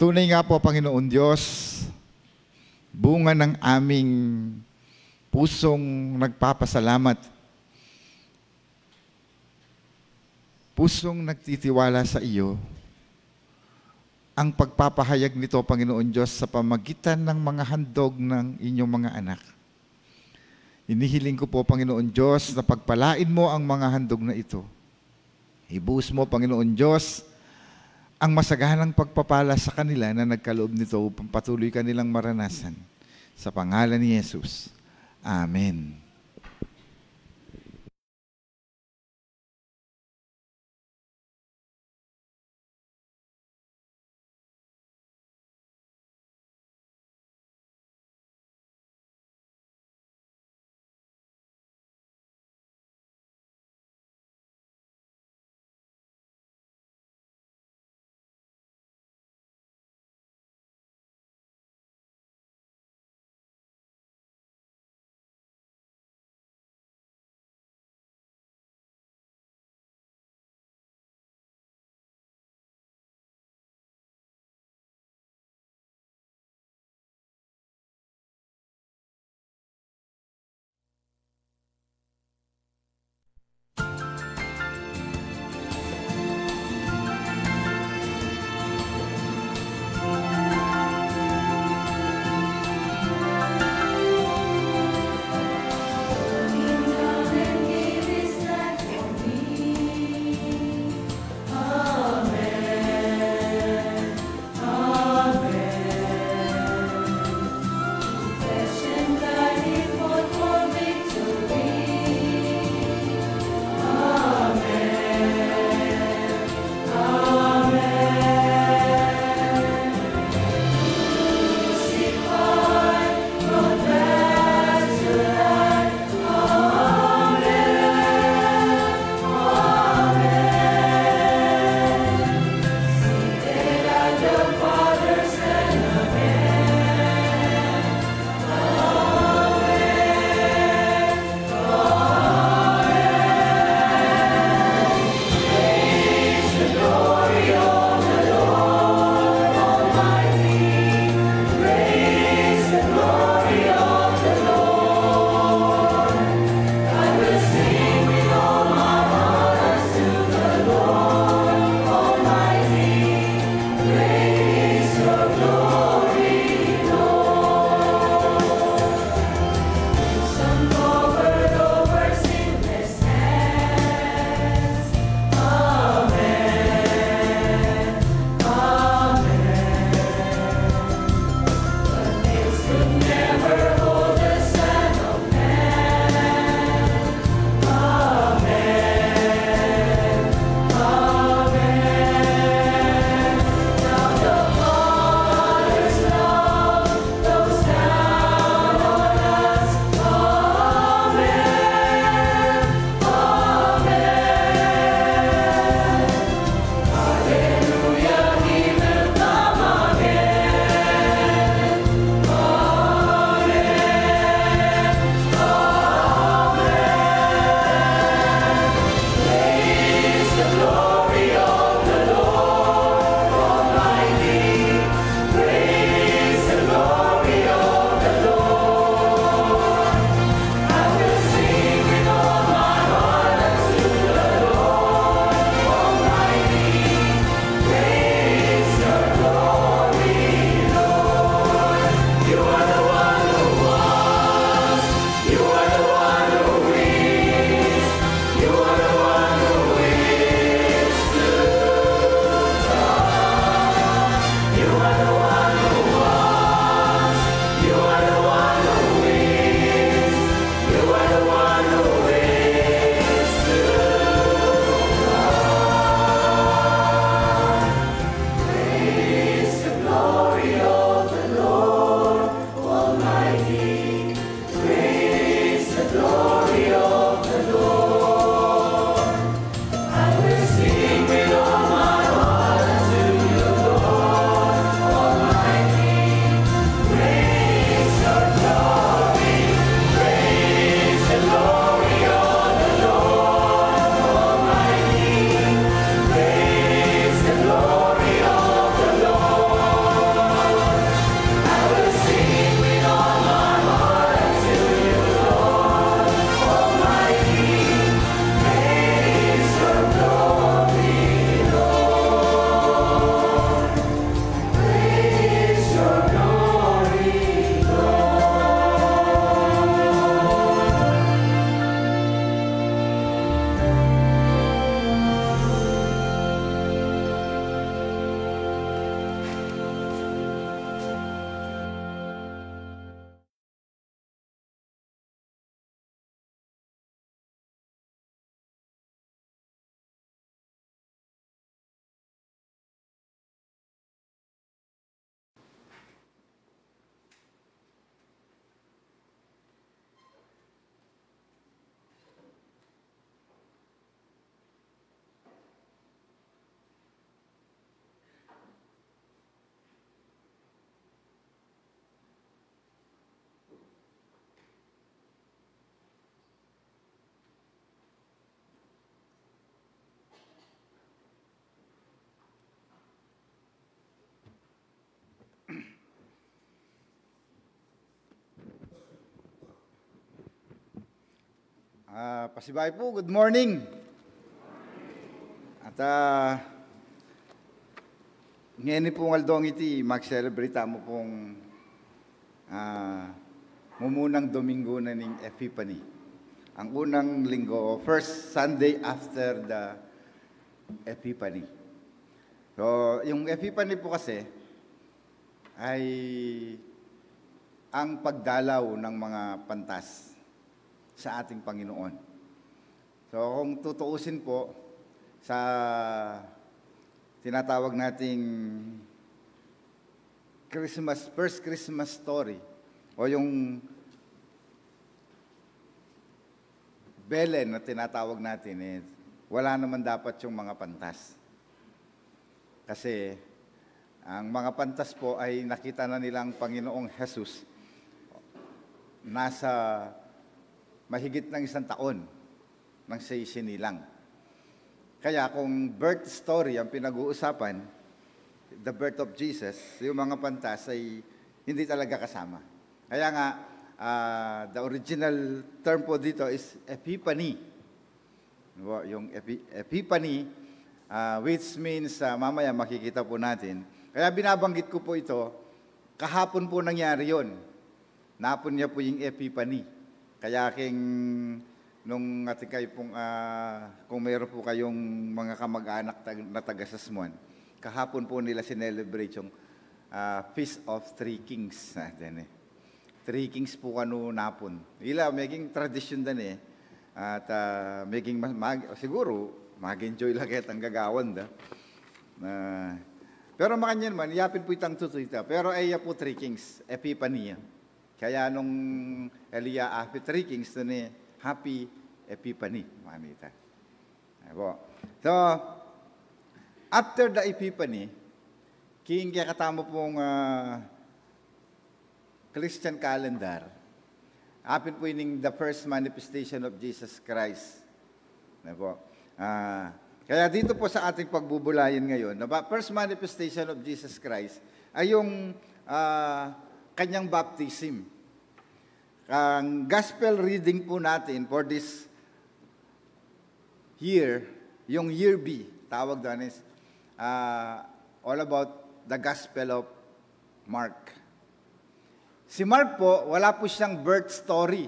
Tunay nga po, Panginoon Diyos, bunga ng aming pusong nagpapasalamat, pusong nagtitiwala sa iyo, ang pagpapahayag nito, Panginoon Diyos, sa pamagitan ng mga handog ng inyong mga anak. Inihiling ko po, Panginoon Diyos, na pagpalain mo ang mga handog na ito. Ibuhos mo, Panginoon Diyos, ang masaganang pagpapala sa kanila na nagkaloob nito upang patuloy kanilang maranasan. Sa pangalan ni Jesus. Amen. Pasibay po, good morning. At ngayon pong aldong iti, mag-celebrate mo pong mumunang Domingo na ning Epiphany. Ang unang linggo, first Sunday after the Epiphany. So, yung Epiphany po kasi ay ang pagdalaw ng mga pantas sa ating Panginoon. So kung tutuusin po sa tinatawag nating first Christmas story o yung Belen na tinatawag natin, wala naman dapat yung mga pantas. Kasi ang mga pantas po ay nakita na nilang Panginoong Jesus nasa mahigit ng 1 taon nang siya'y sinilang. Kaya kung birth story ang pinag-uusapan, the birth of Jesus, yung mga pantas ay hindi talaga kasama. Kaya nga, the original term po dito is Epiphany. Yung Epiphany, which means, mamaya makikita po natin. Kaya binabanggit ko po ito, kahapon po nangyari yon. Napon niya po yung Epiphany. Kaya nung ating kayo pong, kung mayroon po kayong mga kamag-anak na taga-Sasmuan, kahapon po nila sinelebrate yung Feast of Three Kings natin. Three Kings po kanu napon. Ila, maging tradisyon din At maging, siguro, mag-enjoy lang kahit ang gagawan da. Pero makanyan man, yapin po itang tutuita. Pero ay po Three Kings, Epiphany. Kaya nung Elia Happy Three Kings, doon Happy Epiphany. Mamita. So, after the Epiphany, kaya katamo pong Christian calendar, hapin po yun the first manifestation of Jesus Christ. Kaya dito po sa ating pagbubulayan ngayon, first manifestation of Jesus Christ ay yung kanyang baptism. Ang gospel reading po natin for this year, yung year B, tawag doon is all about the gospel of Mark. Si Mark po, wala po siyang birth story.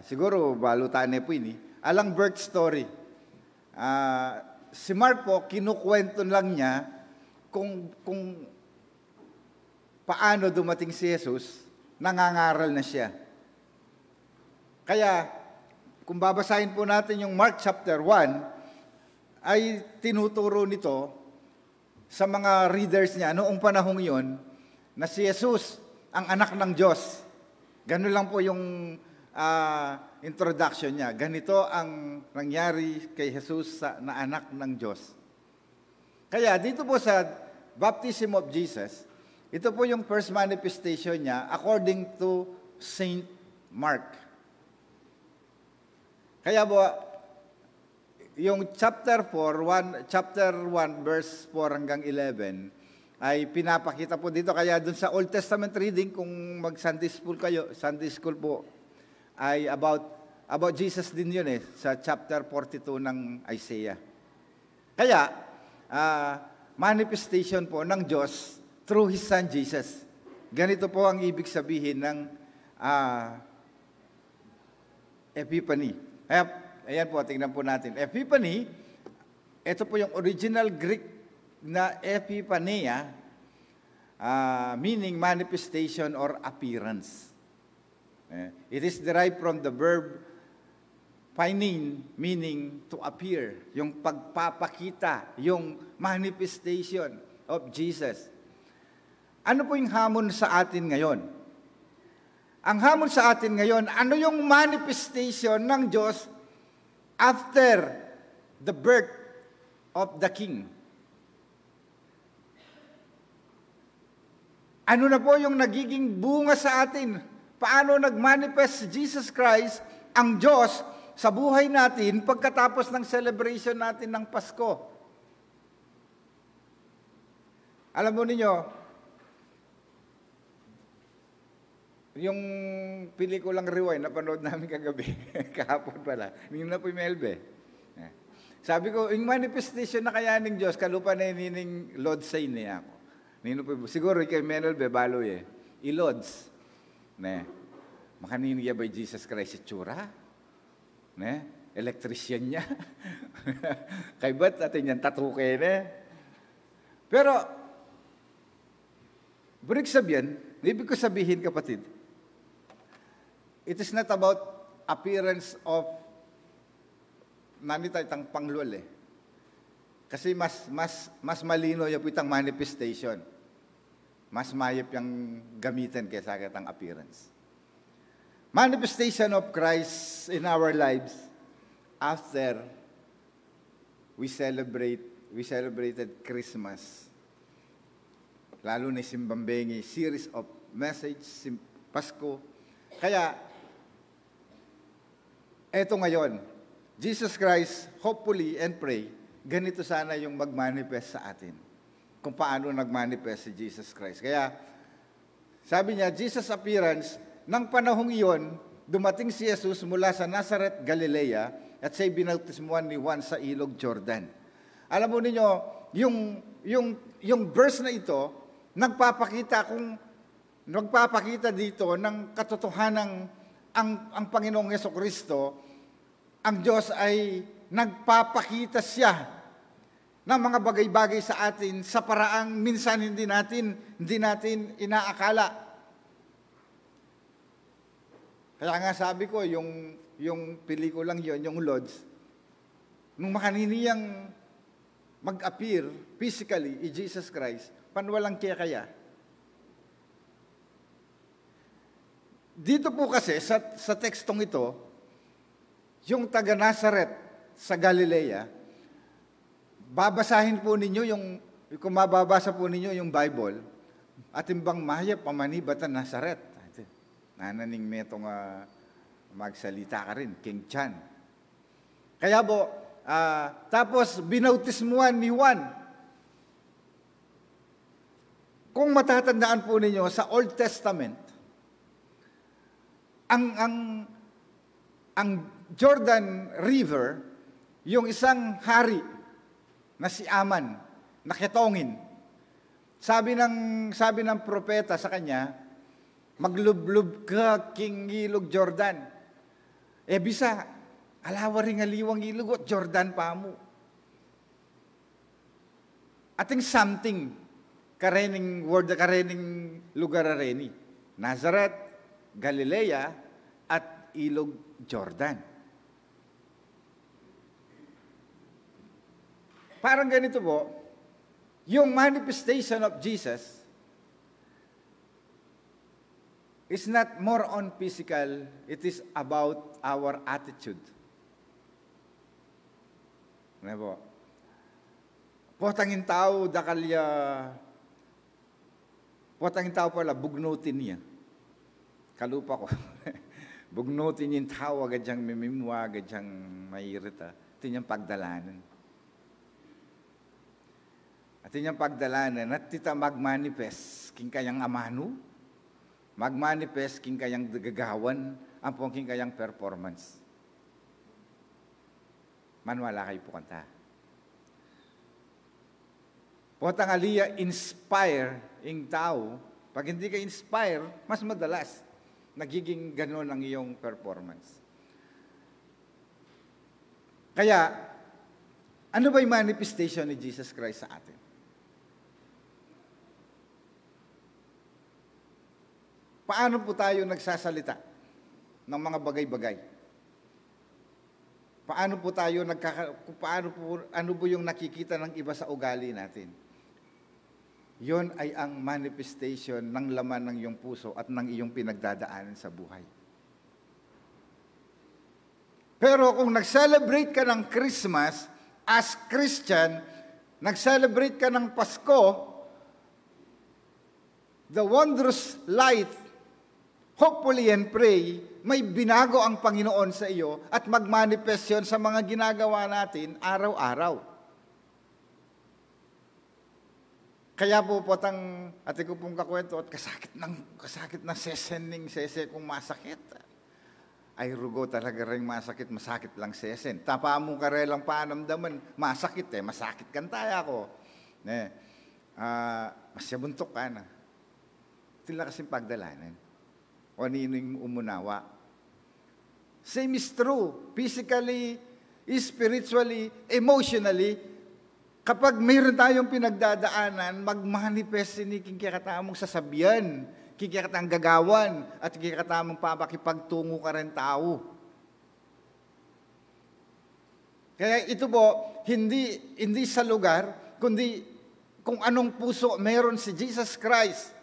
Siguro, balutaan po ini. Alang birth story. Si Mark po, kinukwento lang niya kung paano dumating si Jesus, nangangaral na siya. Kaya, kung babasahin po natin yung Mark chapter 1, ay tinuturo nito sa mga readers niya noong panahong yon na si Jesus ang anak ng Diyos. Ganun lang po yung introduction niya. Ganito ang nangyari kay Jesus na anak ng Diyos. Kaya dito po sa baptism of Jesus, ito po yung first manifestation niya according to Saint Mark. Kaya po, yung chapter 1 verse 4 hanggang 11 ay pinapakita po dito. Kaya dun sa Old Testament reading, kung mag-Sunday school kayo, Sunday school po, ay about Jesus din yun sa chapter 42 ng Isaiah. Kaya, manifestation po ng Diyos through His Son Jesus. Ganito po ang ibig sabihin ng Epiphany. Ayan po, tingnan po natin. Epiphany, ito po yung original Greek na epiphania, meaning manifestation or appearance. It is derived from the verb painein, meaning to appear, yung pagpapakita, yung manifestation of Jesus. Ano po yung hamon sa atin ngayon? Ang hamon sa atin ngayon, ano yung manifestation ng Diyos after the birth of the King? Ano na po yung nagiging bunga sa atin? Paano nag-manifest si Jesus Christ, ang Diyos, sa buhay natin pagkatapos ng celebration natin ng Pasko? Alam mo ninyo, yung pelikulang Rewind, napanood namin kagabi, kahapon pala, yung na po yung Melbe. Sabi ko, yung manifestation na kaya ng Diyos, kalupa na nining Lodsay niya ako. Nino po, siguro kay Melbe, balo i-Lods. Ne, makaniniya by Jesus Christ itsura? Ne, electrician niya. Kay ba't atin yan tatuke ne? Pero, ibig ko sabihin kapatid, it is not about appearance of nanita itang panglol Kasi mas malino yung itang manifestation. Mas mayap yung gamitin kaysa itang appearance. Manifestation of Christ in our lives after we celebrated Christmas. Lalo na Simbambengi, series of message, Pasko. Kaya, eto ngayon, Jesus Christ, hopefully and pray, ganito sana yung mag-manifest sa atin. Kung paano nag-manifest si Jesus Christ. Kaya, sabi niya, Jesus' appearance, ng panahong iyon, dumating si Jesus mula sa Nazareth, Galilea, at siya'y binautismuhan ni Juan sa ilog Jordan. Alam mo ninyo, yung verse na ito, nagpapakita dito ng katotohanan ang Panginoong Jesucristo, ang Diyos ay nagpapakita siya ng mga bagay-bagay sa atin sa paraang minsan hindi natin inaakala. Kaya nga sabi ko, yung pelikulang yon, yung Lods, nung makaniniyang mag-appear physically in Jesus Christ, panwalang kaya. Dito po kasi, sa tekstong ito, yung taga Nazareth sa Galilea, babasahin po ninyo kung mababasa po ninyo yung Bible, at imbang mahaya pamanibatan Nazareth. Nananing metong magsalita ka rin, King Chan. Kaya po, tapos binautismuhan ni Juan. Kung matatandaan po ninyo sa Old Testament, ang Jordan River, yung isang hari na si Aman, nakitongin. Sabi ng propeta sa kanya, maglublob ka, King Ilog Jordan. Bisa, alawa ring aliwang ilog at Jordan pa mo. Ating something, karening lugar areni. Nazareth, Galilea, at Ilog Jordan. Parang ganito po, yung manifestation of Jesus is not more on physical, it is about our attitude. Ano po? Potangin tao, potangin tao pala, bugnutin niya. Kalupa ko. Bugnutin yung tao, agad siyang mimimwa, agad siyang mairita. Ito yung pagdalanan. At yung pagdalanan, at tita mag-manifest, king kayang amano, mag-manifest, king kayang gagawan, ang pong king kayang performance. Manwala kayo po kanta. Potang aliya, inspire yung tao. Pag hindi ka inspire, mas madalas, nagiging ganon ang iyong performance. Kaya, ano ba yung manifestation ni Jesus Christ sa atin? Paano po tayo nagsasalita ng mga bagay-bagay? Paano po tayo ano po yung nakikita ng iba sa ugali natin? Yon ay ang manifestation ng laman ng iyong puso at ng iyong pinagdadaanan sa buhay. Pero kung nag-celebrate ka ng Christmas as Christian, nag-celebrate ka ng Pasko, the wondrous light, hopefully and pray, may binago ang Panginoon sa iyo at mag-manifest yun sa mga ginagawa natin araw-araw. Kaya po potang ate ko pong kakwento at kasakit ng sesening sese kung masakit. Ay rugo talaga rin masakit lang sesen. Tapa mo karelang panamdaman, masakit masakit kan tayo ako. Masyabuntok ka na. Tila kasing pagdalanan. O nino yung umunawa. Same is true. Physically, spiritually, emotionally, kapag mayroon tayong pinagdadaanan, mag-manifest ni kikikatamong sasabihan, kikikatamong gagawan, at kikikatamong papakipagtungo ka rin tao. Kaya ito po, hindi sa lugar, kundi kung anong puso meron si Jesus Christ.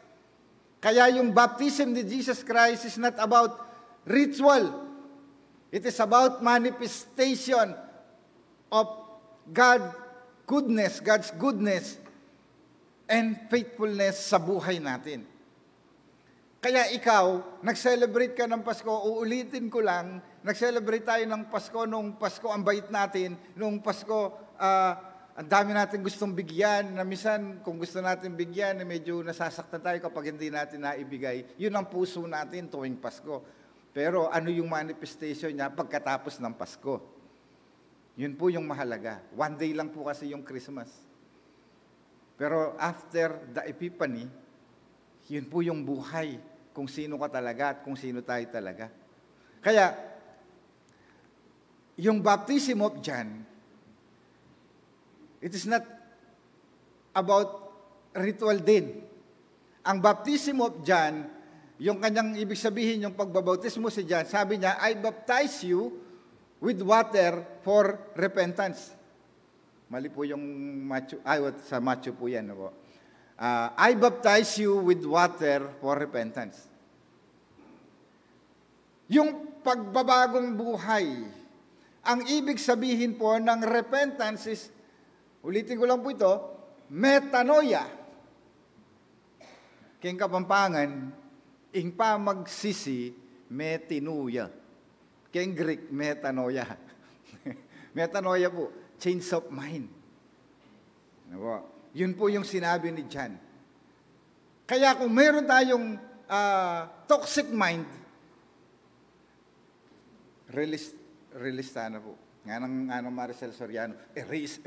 Kaya yung baptism ni Jesus Christ is not about ritual. It is about manifestation of God's goodness and faithfulness sa buhay natin. Kaya ikaw, nag-celebrate ka ng Pasko, uulitin ko lang, nag-celebrate tayo ng Pasko, nung Pasko ang bait natin, nung Pasko, ang dami natin gustong bigyan, na minsan kung gusto natin bigyan, medyo nasasaktan tayo kapag hindi natin naibigay. Yun ang puso natin tuwing Pasko. Pero ano yung manifestation niya pagkatapos ng Pasko? Yun po yung mahalaga. One day lang po kasi yung Christmas. Pero after the Epiphany, yun po yung buhay kung sino ka talaga at kung sino tayo talaga. Kaya, yung baptism of John, it is not about ritual din. Ang baptism of John, yung kanyang ibig sabihin, yung pagbabautismo si John, sabi niya, I baptize you with water for repentance. Mali po yung sa Matthew po yan. Po. I baptize you with water for repentance. Yung pagbabagong buhay, ang ibig sabihin po ng repentance is, ulitin ko lang po ito, metanoia. King Kapampangan, ing pa magsisi, metinuya. King Greek, metanoia. Metanoia po, change of mind. Yun po yung sinabi ni John. Kaya kung meron tayong toxic mind, release na po. Nga ng Maricel Soriano, erase.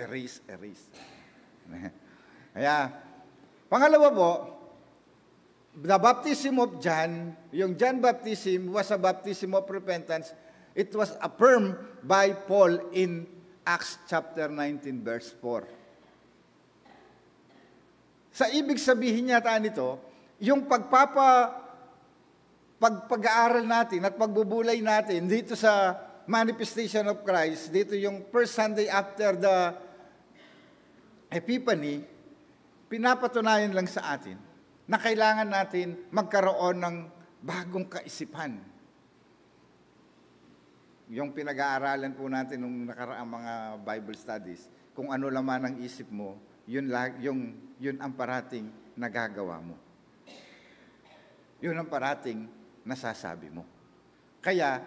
Kaya, pangalawa po, the baptism of John, yung John baptism was a baptism of repentance. It was affirmed by Paul in Acts chapter 19, verse 4. Sa ibig sabihin yata nito, yung pag-aaral natin at pagbubulay natin dito sa manifestation of Christ, dito yung first Sunday after the Epiphany, pinapatunayan lang sa atin na kailangan natin magkaroon ng bagong kaisipan. Yung pinag-aaralan po natin nung nakaraang mga Bible studies, kung ano laman ang isip mo, yun ang parating nagagawa mo. Yun ang parating nasasabi mo. Kaya,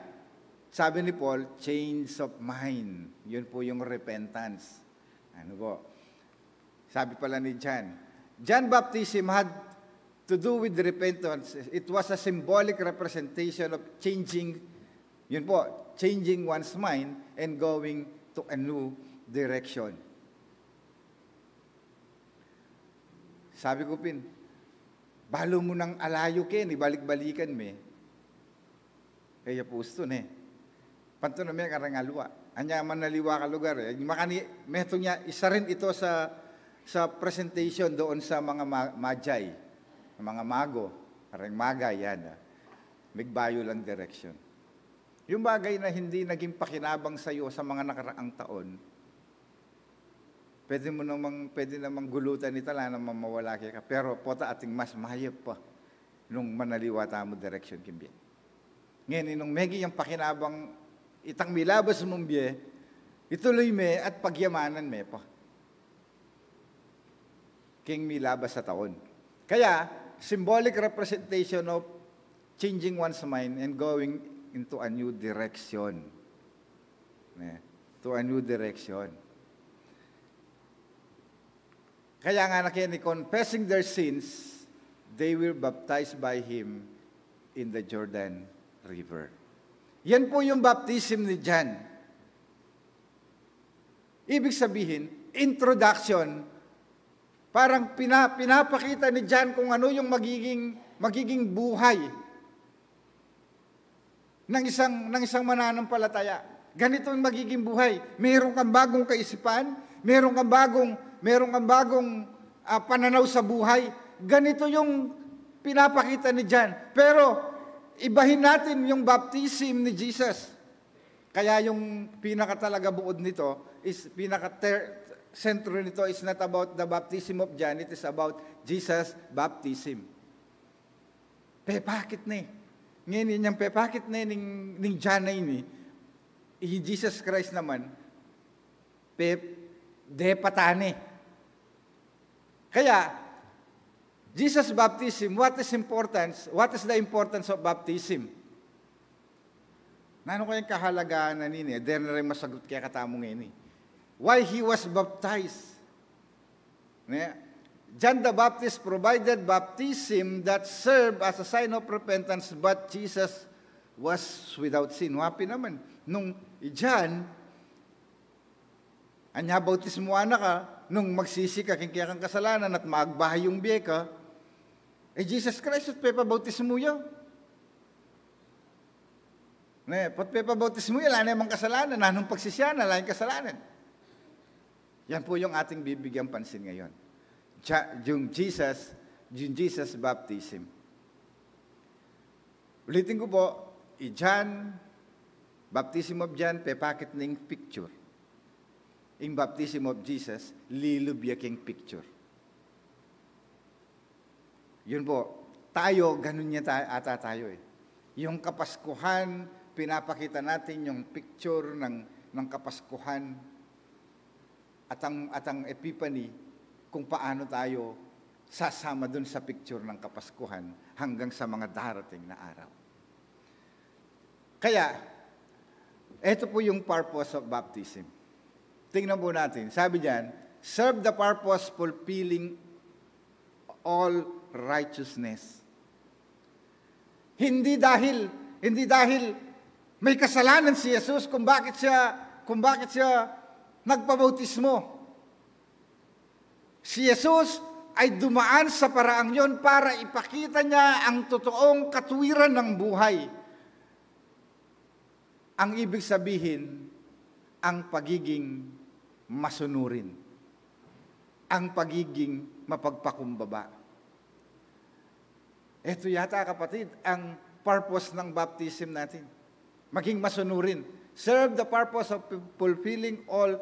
sabi ni Paul, change of mind. Yun po yung repentance. Ano po? Sabi pala ni John, John baptism had to do with repentance. It was a symbolic representation of changing one's mind and going to a new direction. Sabi ko, Pin, balo mo ng alayo ken, ibalik-balikan me. Kaya pusto ne. Panto na may karangalwa. Anya man naliwa ka lugar. Meto niya, isa rin ito sa presentation doon sa mga majay, mga mago, karang magay yan. Migbayo lang direction. Yung bagay na hindi naging pakinabang sa iyo sa mga nakaraang taon, pwede namang gulutan ito lang na mawala ka. Pero pota ating mas mahayop pa nung manaliwa tamo direction kimbien. Ngayon, nung megi yung pakinabang itang milabas mong biye, ituloy me at pagyamanan me pa. King milabas sa taon. Kaya, symbolic representation of changing one's mind and going into a new direction. To a new direction. Kaya nga nakini, confessing their sins, they were baptized by Him in the Jordan River. Yan po yung baptism ni John. Ibig sabihin, introduction, parang pinapakita ni John kung ano yung magiging buhay ng isang mananampalataya. Ganito ang magiging buhay. Meron kang bagong kaisipan, meron kang bagong pananaw sa buhay. Ganito yung pinapakita ni John. Pero ibahin natin yung baptism ni Jesus. Kaya yung pinakatalaga buod nito is sentro nito is not about the baptism of John, it is about Jesus' baptism. Pepakit na ngayon yung pepakit na ning John na ini, Jesus Christ naman, patane. Kaya, Jesus' baptism, what is the importance of baptism? Nano ko yung kahalagaan na nini, dahil na rin masagot kaya katamo ngayon. Why He was baptized? John the Baptist provided baptism that served as a sign of repentance, but Jesus was without sin. Wapi naman. Nung John, anya bautismo ka, nung magsisi ka, kaya kang kasalanan at maagbahay yung biye ka, Jesus Christ, at pepabautismo yun. Pat pepabautismo yun, wala namang kasalanan, nanong pagsisya, wala yung kasalanan. Yan po yung ating bibigyan pansin ngayon. Yung Jesus baptism. Ulitin ko po, John, baptism of John, pepakit ng picture. In baptism of Jesus, lilubyaking picture. Yun po, tayo, ganun niya ata tayo eh. Yung Kapaskuhan, pinapakita natin yung picture ng Kapaskuhan at ang Epiphany, kung paano tayo sasama dun sa picture ng Kapaskuhan hanggang sa mga darating na araw. Kaya, ito po yung purpose of baptism. Tingnan po natin. Sabi diyan, serve the purpose fulfilling all righteousness. Hindi dahil may kasalanan si Jesus kung bakit siya nagpabautismo. Si Jesus ay dumaan sa paraang yon para ipakita niya ang totoong katuwiran ng buhay. Ang ibig sabihin, ang pagiging masunurin. Ang pagiging mapagpakumbaba. Ito yata, kapatid, ang purpose ng baptism natin. Maging masunurin. Serve the purpose of fulfilling all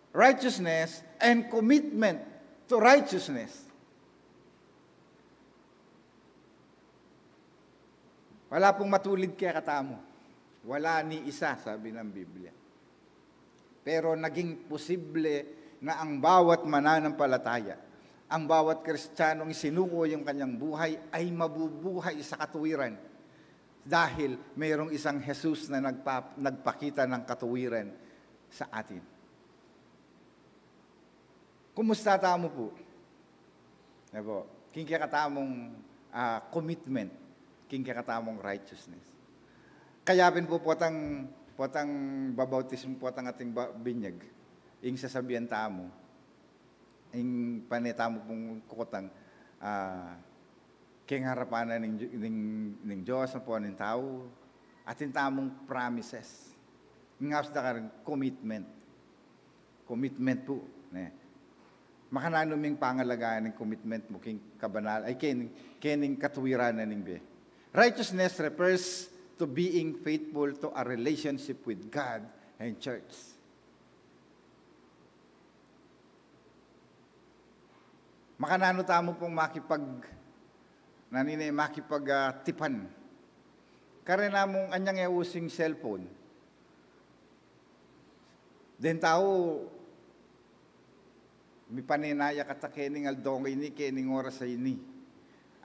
righteousness and commitment to righteousness. Wala pong matulid kaya katamo. Wala ni isa, sabi ng Biblia. Pero naging posible na ang bawat mananampalataya, ang bawat Kristiyanong isinuko yung kanyang buhay ay mabubuhay sa katuwiran. Dahil mayroong isang Jesus na nagpakita ng katuwiran sa atin. Kumusta tamo po? King kaya katamong commitment, king kaya katamong righteousness. Kaya po potang babautismo po ang ating binyag, ing sasabihan tamo, ing panetamo pong kukutang, king harapanan ng Diyos na po ng tao, atin tamong promises. Ngawas na ka rin, commitment. Commitment po. Makananuming pangalagaan ng commitment mo king kabanal ay kening katuwiran na ning be. Righteousness refers to being faithful to a relationship with God and church. Makanano tamo pong makipagtipan. Kare namong anyang using cellphone. Den tao mi paninaya kata kening aldongay ni kening oras sa ini.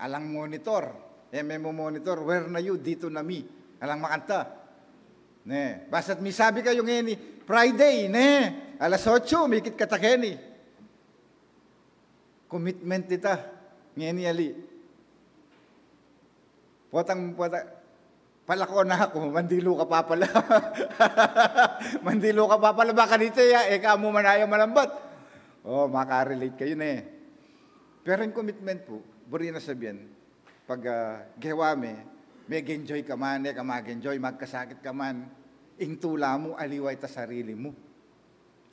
Alang monitor, may monitor, where na you, dito na mi. Alang makanta. Basta't mi sabi kayo ngayon, Friday, alas 8, mikit kata keni. Commitment ita. Ngayon ali. Potang, palako na ako, mandilo ka pa pala. Mandilo ka pa pala, baka dito ya, kamo manaya malambat. Makarelate kayo na eh. Pero yung commitment po, buri na sabihin, pag gewame, mag-enjoy ka man, ka mag-enjoy, magkasakit ka man, ingtula mo, aliway ta sarili mo.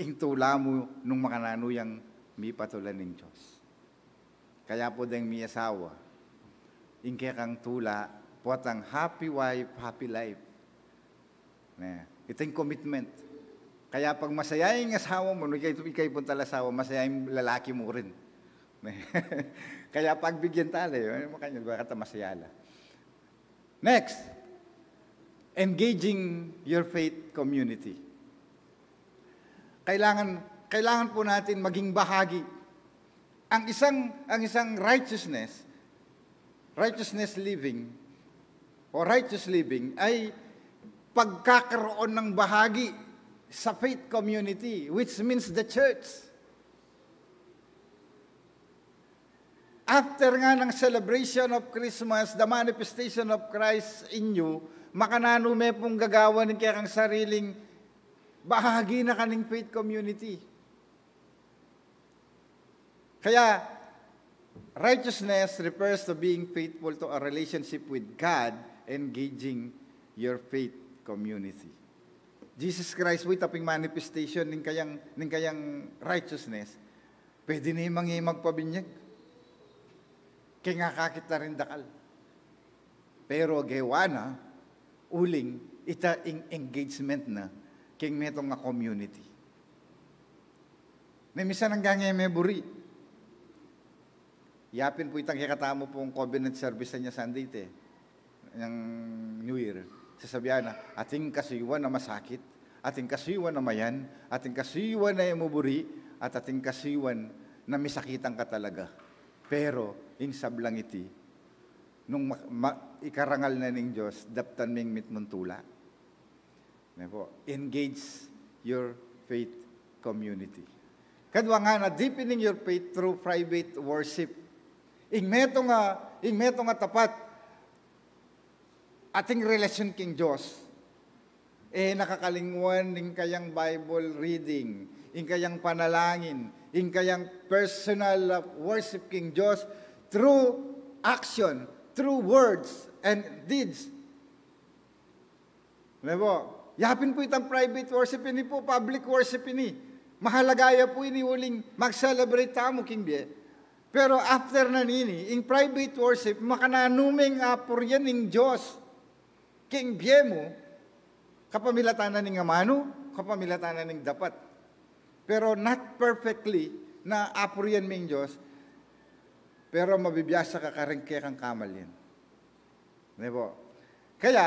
Ingtula mo nung makananuyang mi patulan ng Diyos. Kaya po dahil mi asawa, ingke kang tula, potang happy wife, happy life. Ito yung commitment. Kaya pag masaya yung asawa mo, ikay punta asawa, masaya yung lalaki mo rin. Kaya pagbigyan tala, makanya bakit masaya la. Next, engaging your faith community. Kailangan po natin maging bahagi. Ang isang righteous living o righteous living ay pagkakaroon ng bahagi sa faith community, which means the church. After nga ng celebration of Christmas, the manifestation of Christ in you, makanano may pong gagawa ng kaya kang sariling bahagi na kaning faith community. Kaya, righteousness refers to being faithful to a relationship with God, engaging your faith community. Jesus Christ, with taping manifestation ng kayang righteousness, pwede na yung magpabinyag. Kaya nga kakita rin dakal. Pero gewana, uling, ita engagement na, kaya metong nga community. Na misa nang gangay may buri. Yapin po itang hikatamo pong covenant service niya Sunday te, ng New Year. Sasabihan na, ating kasiwan na masakit, ating kasiwan na mayan, ating kasiwan na imuburi, at ating kasiwan na misakitan ka talaga. Pero, in sablang iti, nung ikarangal na ng Diyos, daptan ming mitmuntula. Engage your faith community. Kadwa nga na deepening your faith through private worship. Ingmeto nga tapat ating relasyon king Diyos. Nakakalingwan ng kayang Bible reading, in kayang panalangin, in kayang personal worship king Diyos through action, through words and deeds. Yapin po itang private worship ini po, public worship ini. Mahalagaya po ini uling mag-celebrate tamo king Bie. Pero after na nini, in private worship, makananuming apuryan ng Diyos. King Bie mo, kapamilatanan ng amano, kapamilatanan ng dapat. Pero not perfectly na apuryan ng Diyos, pero mabibiyasa ka karengke kang kamal yan. Kaya,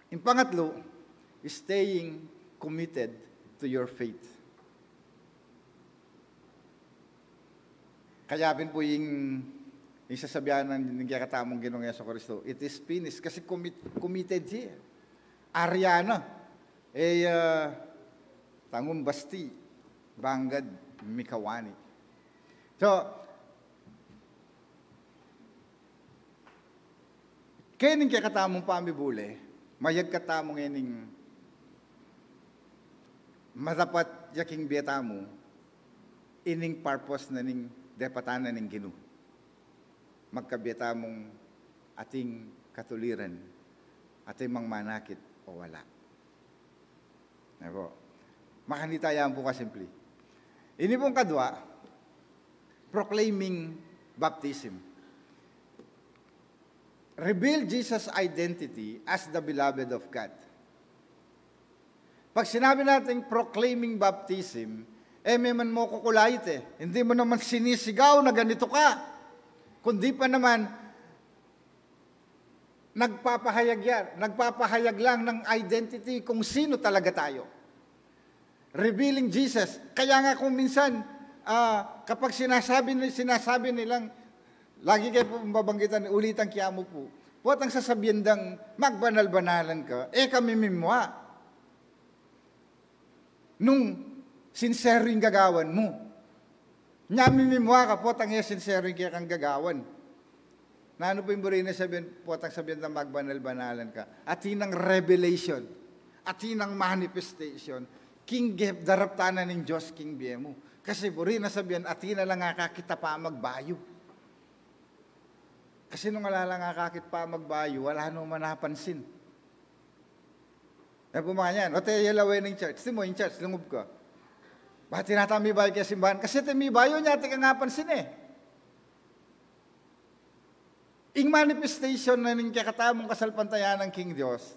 in pangatlo, staying committed to your faith. Kaya po yung sasabihan ng kakatamong Ginoong Jesucristo, it is finished, kasi committed siya. Ariana, tangong basti, banggad, mikawani. So, kaya ning kakatamong pamibuli, mayag katamong yaning matapat yaking biyata mo, ining purpose na ning depatanan ng Ginoo. Magkabiyata mong ating katuliran, ating mangmanakit o wala. Makanitayan po kasimple. Ini pong kadwa, proclaiming baptism. Reveal Jesus' identity as the beloved of God. Pag sinabi natin proclaiming baptism, may man mo kukulayit Hindi mo naman sinisigaw na ganito ka. Kundi pa naman, nagpapahayag lang ng identity kung sino talaga tayo. Revealing Jesus. Kaya nga kung minsan, kapag sinasabi nilang, lagi kayo mabanggitan, ulitan kaya mo po, puwat ang sasabihin dang magbanal-banalan ka, kami mimwa. Nung sincere yung gagawan mo. Nyami mimwa ka po, tangya sincere kaya kang gagawan. Na ano po yung buri na sabihin, po tang sabihin na magbanal-banalan ka. At hinang revelation, at hinang manifestation, king gep daraptanan ng Diyos, king biemo. Kasi buri na sabihin, at hina lang nga kakita pa magbayo. Kasi nung alala nga kakit pa magbayo, wala nung manapansin. Eh po mga yan, o tayo yalaway ng church. Di mo yung church, lungub ko. Bakit tinatami bayo kaya simbahan? Kasi tami bayo niya, tika nga pansin eh. Ing manifestation na ng kakatamong kasalpantayan ng King Diyos,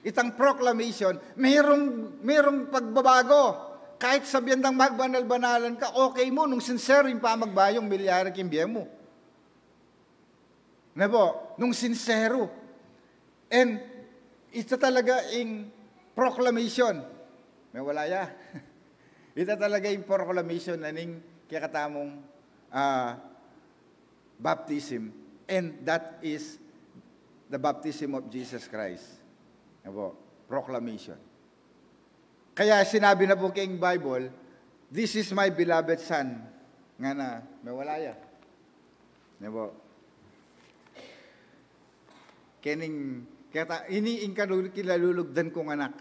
itang proclamation, mayroong pagbabago. Kahit sabihan ng magbanal-banalan ka, okay mo, nung sincere yung pamagbayong milyari kimbiyem mo. Nabo, nung sincero. And ito talaga yung proclamation. May walaya. Ito talaga yung proclamation na ning kakatamong baptism. And that is the baptism of Jesus Christ. Nabo, proclamation. Kaya sinabi na po kayong Bible, this is my beloved son. Nga na, may walaya. Nabo. Kening, kaya iniing kilalulugdan kong anak.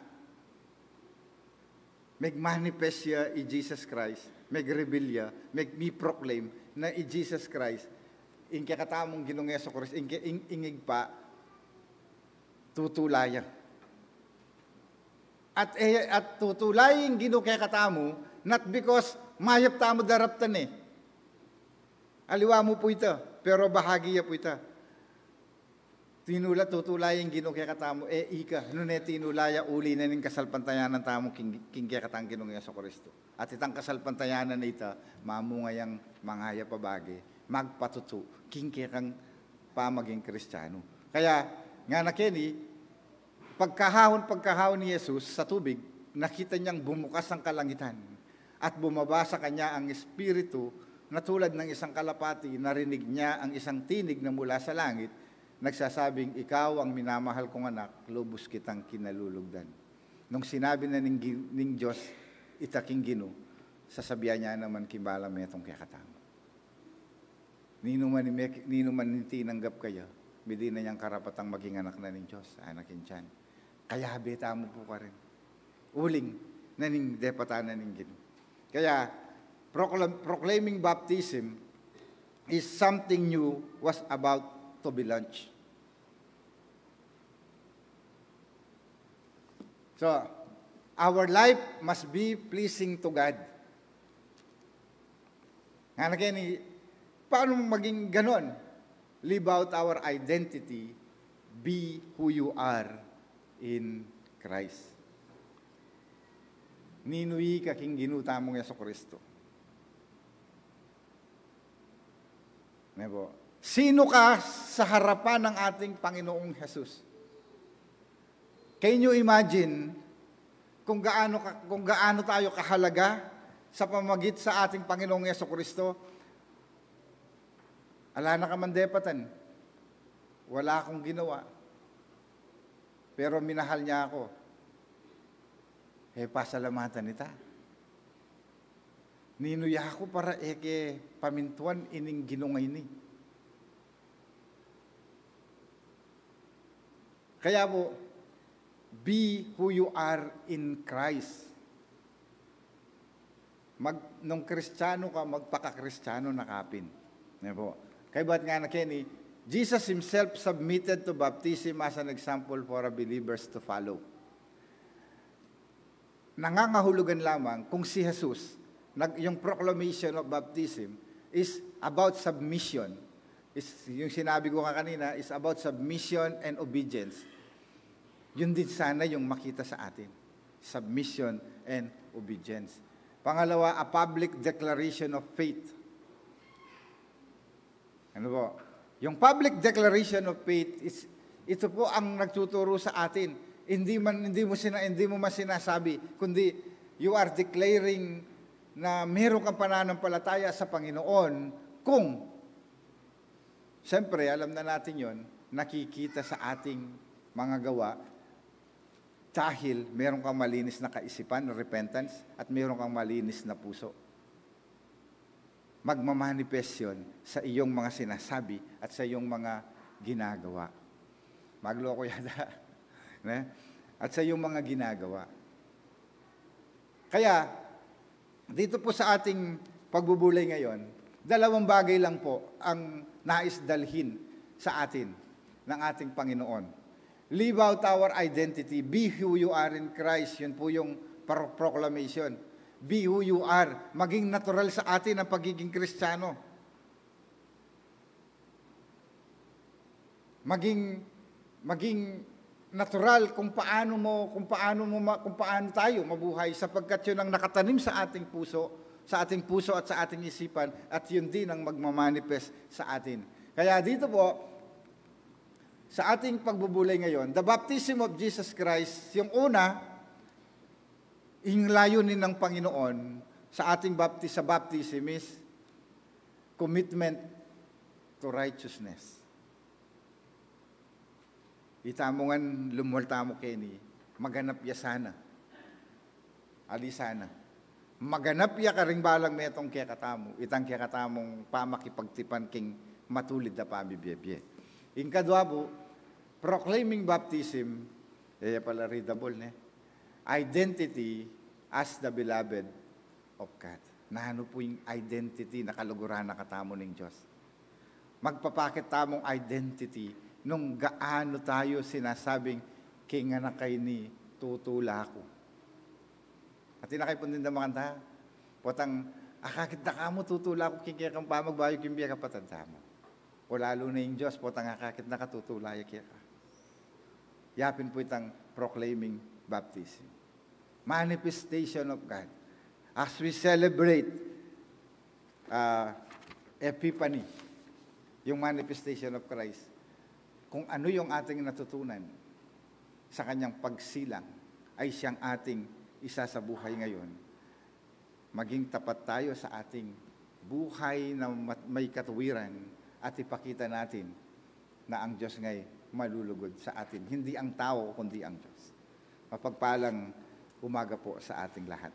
Mag-manifest siya i Jesus Christ, mag-reveal siya, mag-proclaim na i Jesus Christ, in kakatamong ginong Yeso Christ, ingig pa, tutulaya. At tutulayin ginong kakatamo, not because mayap tamo daraptan eh. Aliwa mo po ito, pero bahagiya po ito. Tutulayin ginong kakatamo, ika, nune tinulaya uli na ning kasalpantayanan tamo king kakatang ginong Yeso Kristo. At itang kasalpantayanan na ita, mamungayang mangaya pabagi, magpatutu, king kakang pamaging Kristiyano. Kaya, nga na Kenny, pagkahawon ni Jesus sa tubig, nakita niyang bumukas ang kalangitan at bumaba sa kanya ang Espiritu na tulad ng isang kalapati, narinig niya ang isang tinig na mula sa langit, nagsasabing, ikaw ang minamahal kong anak, lubos kitang kinalulugdan. Nung sinabi na ning Diyos, itaking gino, sasabihan niya naman kimbala metong kakatama. Nino man tinanggap kayo, bidi na niyang karapatang maging anak na ning Diyos, anakin tiyan. Kaya beta mo po ka rin. Uling na ning depatanan ning gino. Kaya, proclaiming baptism is something new was about to be launched. So, our life must be pleasing to God. Nga na kaya paano maging ganon? Live out our identity, be who you are in Christ. Ninuwi ka king ginuta mong Yeso Kristo. Nebo. Sino ka sa harapan ng ating Panginoong Jesus? Can you imagine kung gaano tayo kahalaga sa pamagit sa ating Panginoong Jesucristo? Ala na ka man depatan. Wala akong ginawa. Pero minahal niya ako. Pasalamatan nita. Ninuya ako para pamintuan ining ginungay ni. Kaya po, be who you are in Christ. Nung Kristiyano ka, magpaka-Kristiyano na kapin. Kaya ba't nga na Kenny, Jesus himself submitted to baptism as an example for believers to follow. Nangangahulugan lamang kung si Jesus, yung proclamation of baptism is about submission. Yung sinabi ko kanina is about submission and obedience. Yun din sana yung makita sa atin. Submission and obedience. Pangalawa, a public declaration of faith. Ano po? Yung public declaration of faith, ito po ang nagtuturo sa atin. Hindi mo man sinasabi, kundi you are declaring na meron kang pananampalataya sa Panginoon kung siyempre, alam na natin yon, nakikita sa ating mga gawa dahil meron kang malinis na kaisipan, repentance, at meron kang malinis na puso. magmamanifest yun sa iyong mga sinasabi at sa iyong mga ginagawa. Magloko yata. At sa iyong mga ginagawa. Kaya, dito po sa ating pagbubulay ngayon, dalawang bagay lang po ang nais dalhin sa atin ng ating Panginoon. Live out our identity. Be who you are in Christ. Yun po yung proclamation. Be who you are. Maging natural sa atin ang pagiging Kristiyano. Maging natural kung paano tayo mabuhay sapagkat yun ang nakatanim sa ating puso at sa ating isipan at yun din ang magmamanifest sa atin. Kaya dito po, sa ating pagbubulay ngayon, the baptism of Jesus Christ, yung una, yung layunin ng Panginoon sa ating baptism is commitment to righteousness. Itamongan lumulta mo Kenny, maganap ya sana. Ali sana. Maganap ya karing balang metong kaya katamo, itang kaya katamong pamakipagtipan king matulid na pamibiyebye. In kadwabo, proclaiming baptism, pala readable identity as the beloved of God. Nahano po yung identity na kaluguran na katamo ng Diyos. Magpapakit tamong identity nung gaano tayo sinasabing kinga na kay ni tutula ko. At tinakay po din na mga kanta, potang akakit na ka mo tutula ko kaya kang pamagbayo kimbiya kapatanda mo. O lalo na yung Diyos, potang akakit na katutula kaya ka. Yapin po itang proclaiming baptism. Manifestation of God. As we celebrate Epiphany, yung manifestation of Christ, kung ano yung ating natutunan sa kanyang pagsilang, ay siyang ating isa sa buhay ngayon. Maging tapat tayo sa ating buhay na may katuwiran at ipakita natin na ang Diyos ngay malulugod sa atin. Hindi ang tao, kundi ang Diyos. Mapagpalang umaga po sa ating lahat.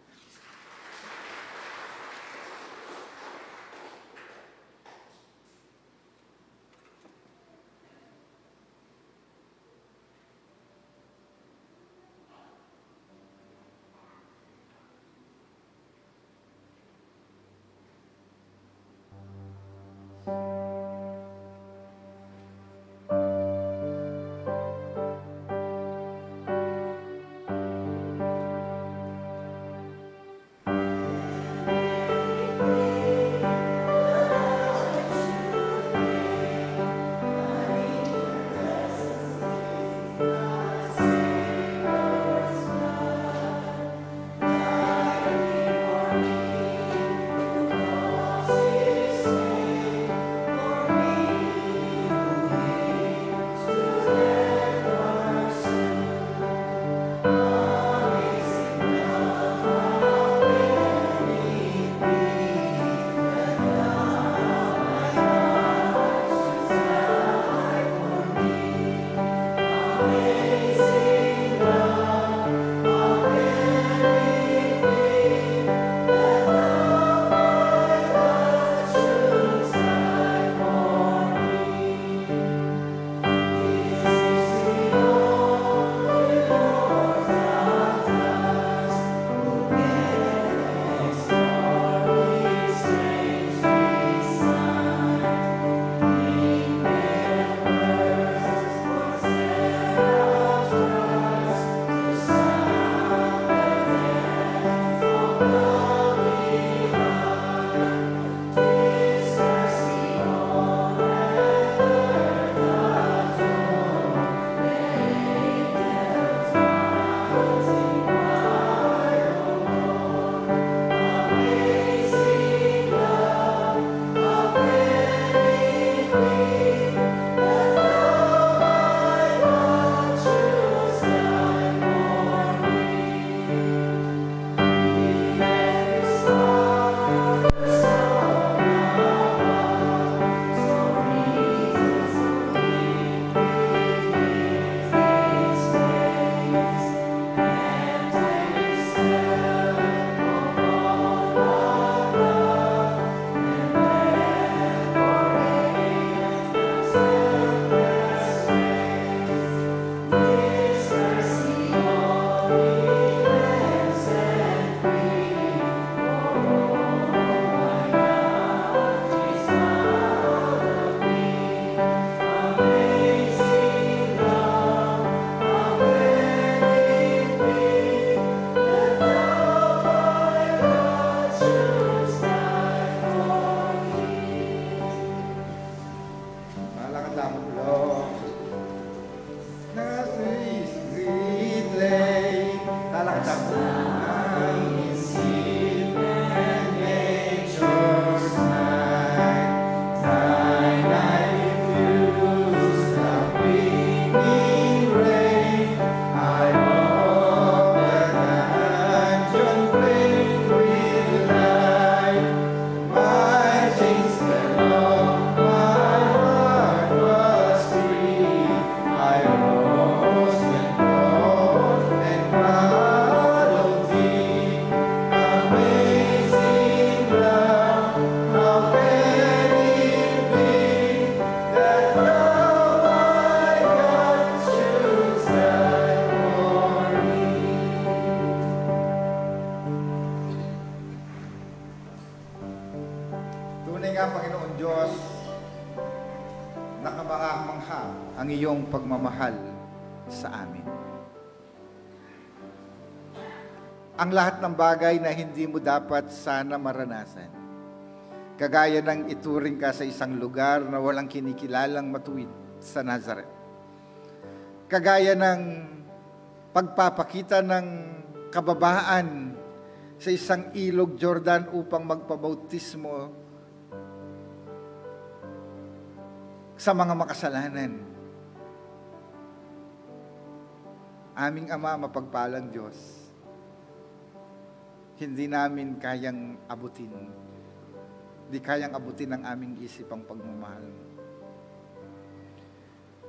nga, Panginoon Diyos, nakamangha ang iyong pagmamahal sa amin. Ang lahat ng bagay na hindi mo dapat sana maranasan. Kagaya ng ituring ka sa isang lugar na walang kinikilalang matuwid sa Nazareth. Kagaya ng pagpapakita ng kababaan sa isang ilog Jordan upang magpabautismo sa mga makasalanan. Aming Ama, mapagpalang Diyos, hindi namin kayang abutin. Hindi kayang abutin ng aming isip ang pagmamahal mo.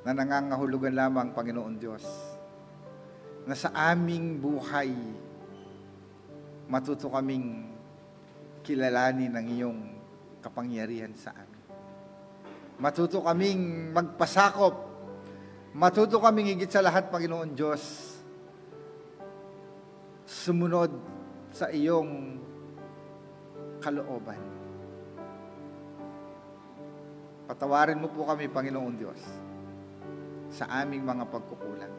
Na nangangahulugan lamang, Panginoon Diyos, na sa aming buhay, matuto kaming kilalanin ang iyong kapangyarihan sa amin. Matuto kaming magpasakop. Matuto kaming higit sa lahat, Panginoon Diyos, sumunod sa iyong kalooban. Patawarin mo po kami, Panginoon Diyos, sa aming mga pagkukulang.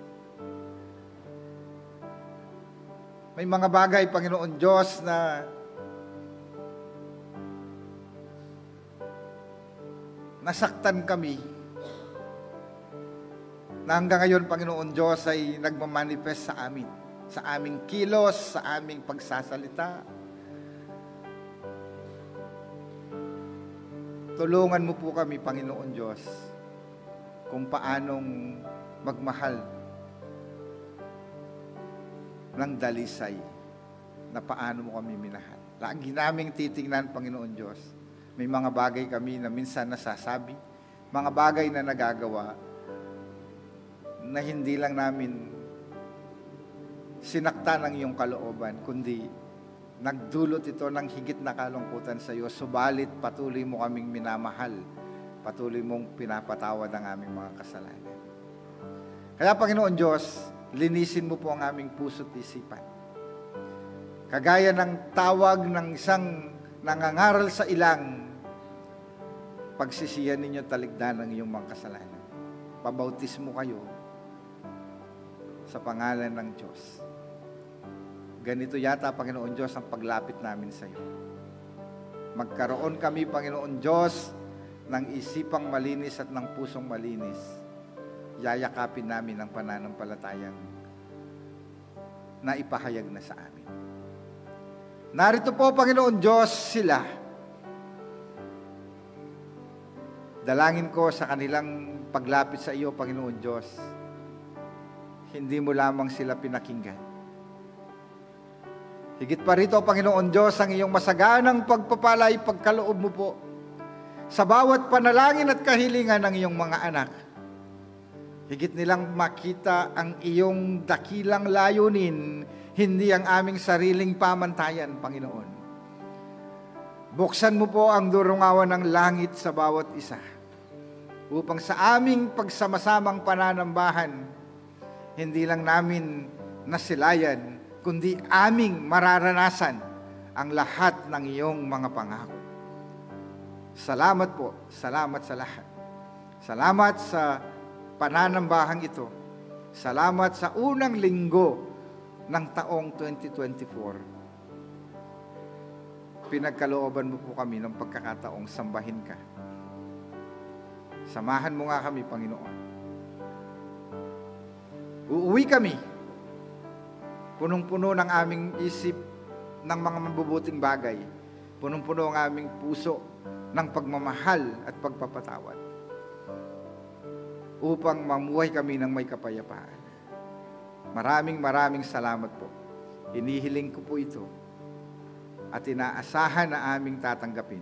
May mga bagay, Panginoon Diyos, na nasaktan kami, na hanggang ngayon, Panginoon Diyos, ay nagmamanifest sa amin, sa aming kilos, sa aming pagsasalita. Tulungan mo po kami, Panginoon Diyos, kung paanong magmahal ng dalisay, na paano mo kami minahal. Lagi naming titingnan, Panginoon Diyos, may mga bagay kami na minsan nasasabi, mga bagay na nagagawa, na hindi lang namin sinaktan ang iyong kalooban, kundi nagdulot ito ng higit na kalungkutan sa iyo. Subalit patuloy mo kaming minamahal, patuloy mong pinapatawad ang aming mga kasalanan. Kaya, Panginoon Diyos, linisin mo po ang aming puso't isipan. Kagaya ng tawag ng isang nangangaral sa ilang, pagsisiyan ninyo taligdan ang iyong mga kasalanan. Pabautismo kayo sa pangalan ng Diyos. Ganito yata, Panginoon Diyos, ang paglapit namin sa iyo. Magkaroon kami, Panginoon Diyos, ng isipang malinis at ng pusong malinis. Yayakapin namin ang pananampalatayang na ipahayag na sa amin. Narito po, Panginoon Diyos, sila. Dalangin ko sa kanilang paglapit sa iyo, Panginoon Diyos, hindi mo lamang sila pinakinggan. Higit pa rito, Panginoon Diyos, ang iyong masaganang pagpapalay, pagkaloob mo po sa bawat panalangin at kahilingan ng iyong mga anak. Higit nilang makita ang iyong dakilang layunin, hindi ang aming sariling pamantayan, Panginoon. Buksan mo po ang durungawan ng langit sa bawat isa, upang sa aming pagsamasamang pananambahan, hindi lang namin nasilayan, kundi aming mararanasan ang lahat ng iyong mga pangako. Salamat po, salamat sa lahat. Salamat sa pananambahang ito. Salamat sa unang linggo ng taong 2024. Pinagkalooban mo po kami ng pagkakataong sambahin ka. Samahan mo nga kami, Panginoon. Uuwi kami, punong-puno ng aming isip ng mga mabubuting bagay, punong-puno ang aming puso ng pagmamahal at pagpapatawad, upang mamuhay kami ng may kapayapaan. Maraming salamat po. Hinihiling ko po ito at inaasahan na aming tatanggapin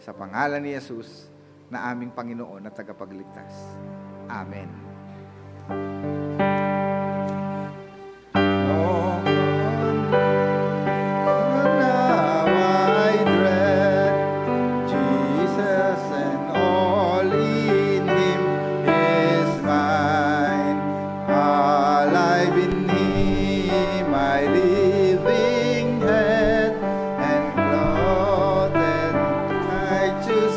sa pangalan ni Jesus na aming Panginoon at tagapagligtas. Amen. To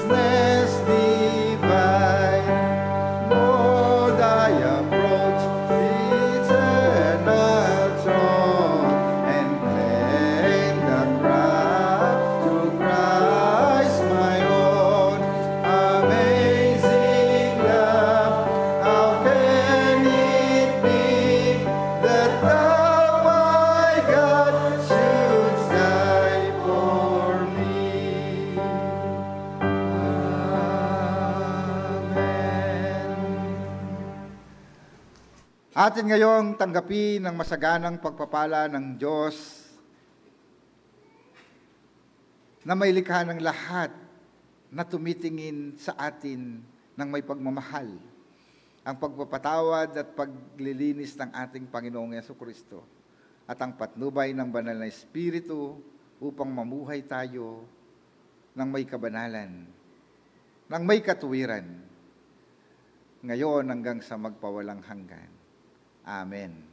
Atin ngayong tanggapin ng masaganang pagpapala ng Diyos na may likha ng lahat na tumitingin sa atin ng may pagmamahal, ang pagpapatawad at paglilinis ng ating Panginoong Jesucristo at ang patnubay ng banal na Espiritu upang mamuhay tayo ng may kabanalan, ng may katuwiran, ngayon hanggang sa magpawalang hanggan. Amen.